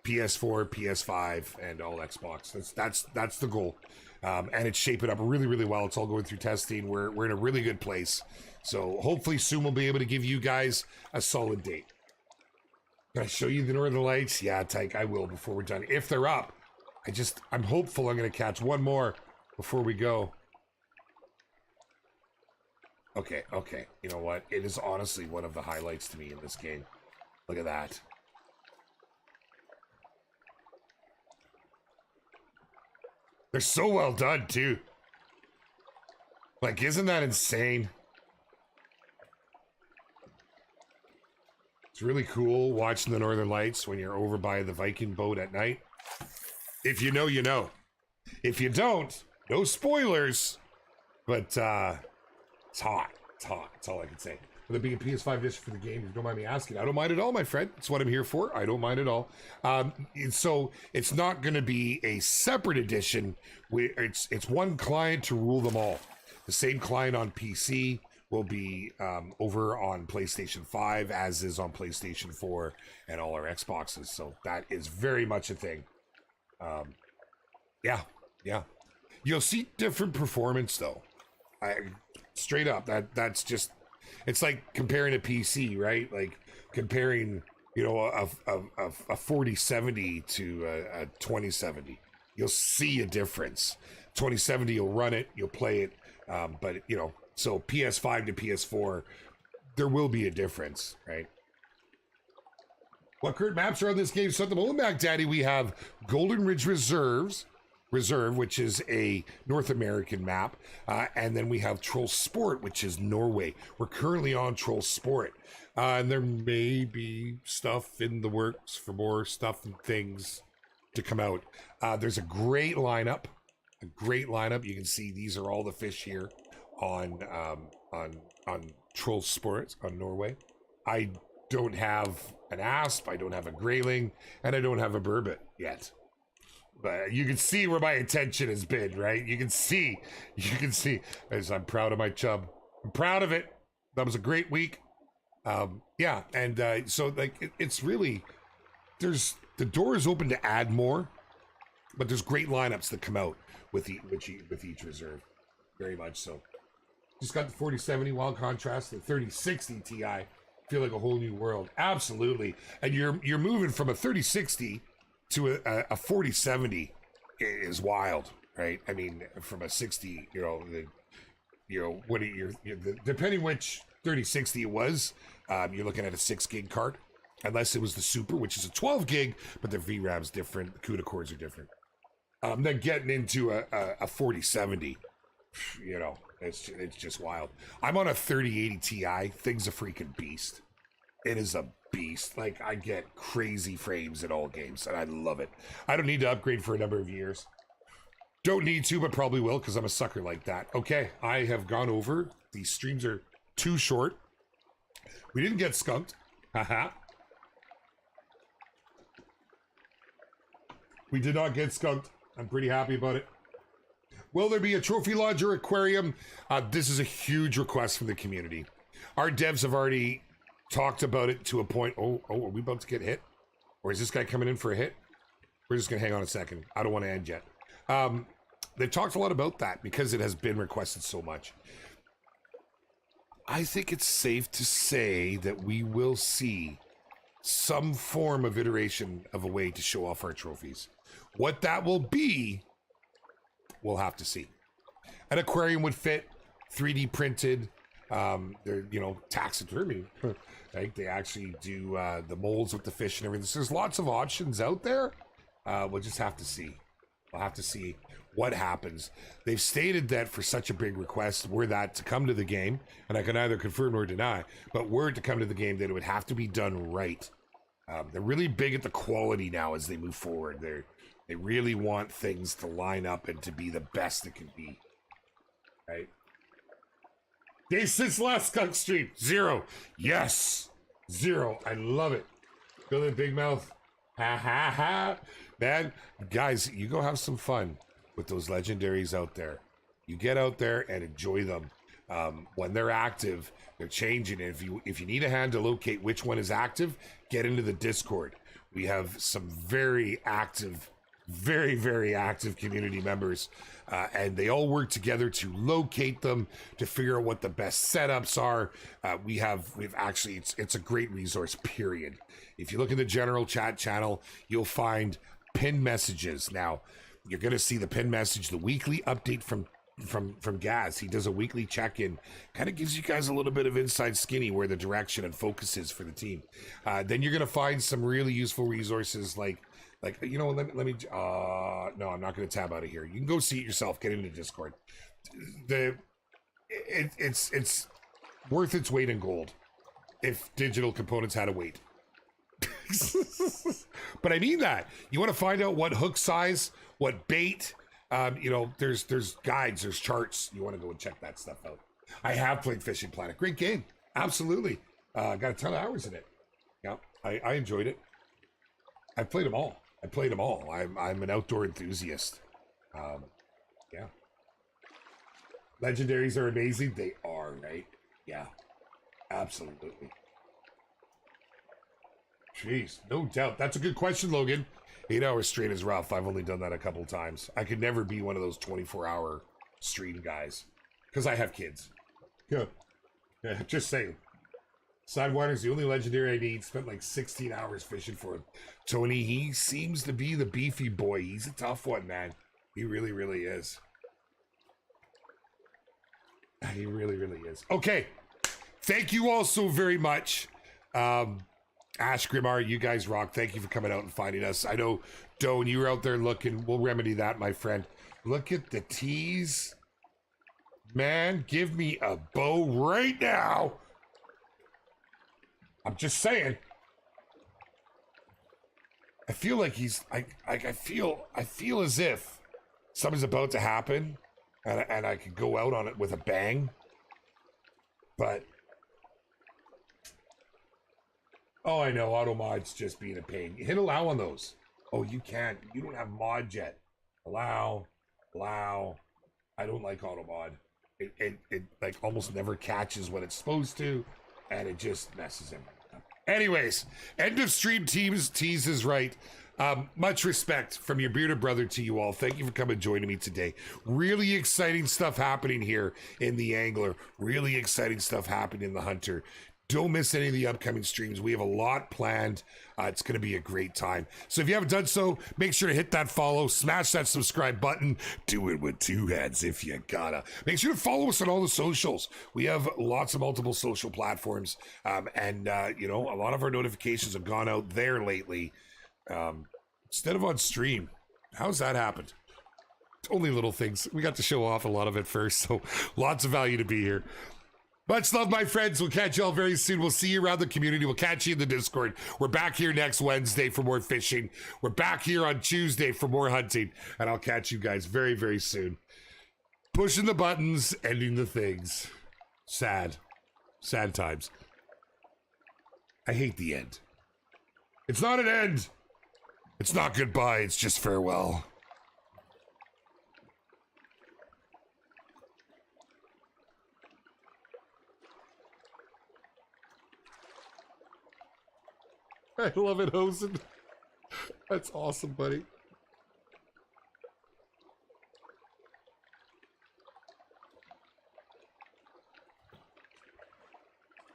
PS4, PS5, and all Xbox. That's the goal. And it's shaping up really, really well. It's all going through testing. We're in a really good place. So hopefully soon we'll be able to give you guys a solid date. Can I show you the Northern Lights? Yeah, Tyke, I will before we're done. If they're up. I'm hopeful I'm going to catch one more before we go. Okay. You know what? It is honestly one of the highlights to me in this game. Look at that. They're so well done, too. Like, isn't that insane? It's really cool watching the Northern Lights when you're over by the Viking boat at night. If you know, you know. If you don't, no spoilers. But it's hot. It's hot. That's all I can say. Will there be a PS5 edition for the game? If you don't mind me asking. I don't mind at all, my friend. It's what I'm here for. I don't mind at all. So it's not going to be a separate edition. It's one client to rule them all. The same client on PC will be over on PlayStation 5, as is on PlayStation 4 and all our Xboxes. So that is very much a thing. Yeah. You'll see different performance though. Straight up, that's just, it's like comparing a PC, right? Like comparing, a 4070 to a 2070. You'll see a difference. 2070, you'll run it, you'll play it, but so PS5 to PS4, there will be a difference, right? What current maps are on this game? So at the moment, Mac Daddy, we have Golden Ridge Reserve, which is a North American map, and then we have Troll Sport, which is Norway. We're currently on Troll Sport, and there may be stuff in the works for more stuff and things to come out. There's a great lineup A great lineup. You can see these are all the fish here on Troll Sports on Norway. I don't have an asp, I don't have a grayling, and I don't have a burbot yet. But you can see where my attention has been, right? You can see, as I'm proud of my chub. I'm proud of it. That was a great week. Yeah, and so like it's really, the door is open to add more, but there's great lineups that come out with each reserve, very much so. Just got the 4070 wild contrast, the 3060 Ti. Feel like a whole new world. Absolutely, and you're moving from a 3060 to a 4070 is wild, right? I mean, from a 60, what are your depending which 3060 it was, you're looking at a 6 gig card, unless it was the super, which is a 12 gig, but the VRAM's different, the CUDA cores are different. Then getting into a 4070, it's just wild. I'm on a 3080 Ti. Thing's a freaking beast. It is a beast. Like, I get crazy frames in all games, and I love it. I don't need to upgrade for a number of years. Don't need to, but probably will, because I'm a sucker like that. Okay, I have gone over. These streams are too short. We didn't get skunked. Haha. We did not get skunked. I'm pretty happy about it. Will there be a trophy lodge or aquarium? This is a huge request from the community. Our devs have already talked about it to a point. Oh, are we about to get hit? Or is this guy coming in for a hit? We're just going to hang on a second. I don't want to end yet. They've talked a lot about that because it has been requested so much. I think it's safe to say that we will see some form of iteration of a way to show off our trophies. What that will be, we'll have to see. An aquarium would fit, 3D printed. They're, taxidermy. Like they actually do the molds with the fish and everything. So there's lots of options out there. We'll just have to see. We'll have to see what happens. They've stated that for such a big request, were that to come to the game, and I can neither confirm nor deny, but were it to come to the game, that it would have to be done right. They're really big at the quality now as they move forward. They really want things to line up and to be the best it can be. Right? Days since last skunk stream. 0. Yes. 0. I love it. Feel it, big mouth. Ha ha ha. Man, guys, you go have some fun with those legendaries out there. You get out there and enjoy them. When they're active, they're changing. And if you need a hand to locate which one is active, get into the Discord. We have some very active, very, very active community members, and they all work together to locate them, to figure out what the best setups are. We've actually, it's a great resource, period. If you look in the general chat channel, you'll find pinned messages. Now, you're going to see the pinned message, the weekly update from Gaz. He does a weekly check-in, kind of gives you guys a little bit of inside skinny where the direction and focus is for the team. Then you're going to find some really useful resources like let me no, I'm not going to tab out of here. You can go see it yourself. Get into Discord. It's worth its weight in gold if digital components had a weight. But I mean that. You want to find out what hook size, what bait, there's guides, there's charts. You want to go and check that stuff out. I have played Fishing Planet. Great game. Absolutely. Got a ton of hours in it. Yeah, I enjoyed it. I played them all. I'm an outdoor enthusiast. Yeah. Legendaries are amazing. They are, right? Yeah. Absolutely. Jeez, no doubt. That's a good question, Logan. 8 hours straight is rough. I've only done that a couple times. I could never be one of those 24-hour stream guys because I have kids. Yeah, just saying. Sidewinder's the only legendary I need. Spent like 16 hours fishing for him. Tony, he seems to be the beefy boy. He's a tough one, man. He really, really is. He really, really is. Okay. Thank you all so very much. Ash Grimar, you guys rock. Thank you for coming out and finding us. I know, Doan, you were out there looking. We'll remedy that, my friend. Look at the teas. Man, give me a bow right now. I'm just saying. I feel like I feel as if something's about to happen, and I could go out on it with a bang. But oh, I know, auto mod's just being a pain. Hit allow on those. Oh, you can't. You don't have mod yet. Allow. I don't like auto mod. It like almost never catches what it's supposed to, and it just messes him up. Anyways, end of stream teases right. Much respect from your bearded brother to you all. Thank you for coming and joining me today. Really exciting stuff happening here in the Angler. Really exciting stuff happening in the Hunter. Don't miss any of the upcoming streams. We have a lot planned. It's going to be a great time. So if you haven't done so, make sure to hit that follow, smash that subscribe button. Do it with two hands if you gotta. Make sure to follow us on all the socials. We have lots of multiple social platforms. You know, a lot of our notifications have gone out there lately. Instead of on stream. How's that happened? Only little things. We got to show off a lot of it first, so lots of value to be here. Much love, my friends. We'll catch you all very soon. We'll see you around the community. We'll catch you in the Discord. We're back here next Wednesday for more fishing. We're back here on Tuesday for more hunting. And I'll catch you guys very, very soon. Pushing the buttons, ending the things. Sad. Sad times. I hate the end. It's not an end. It's not goodbye. It's just farewell. I love it, Hosen. That's awesome, buddy.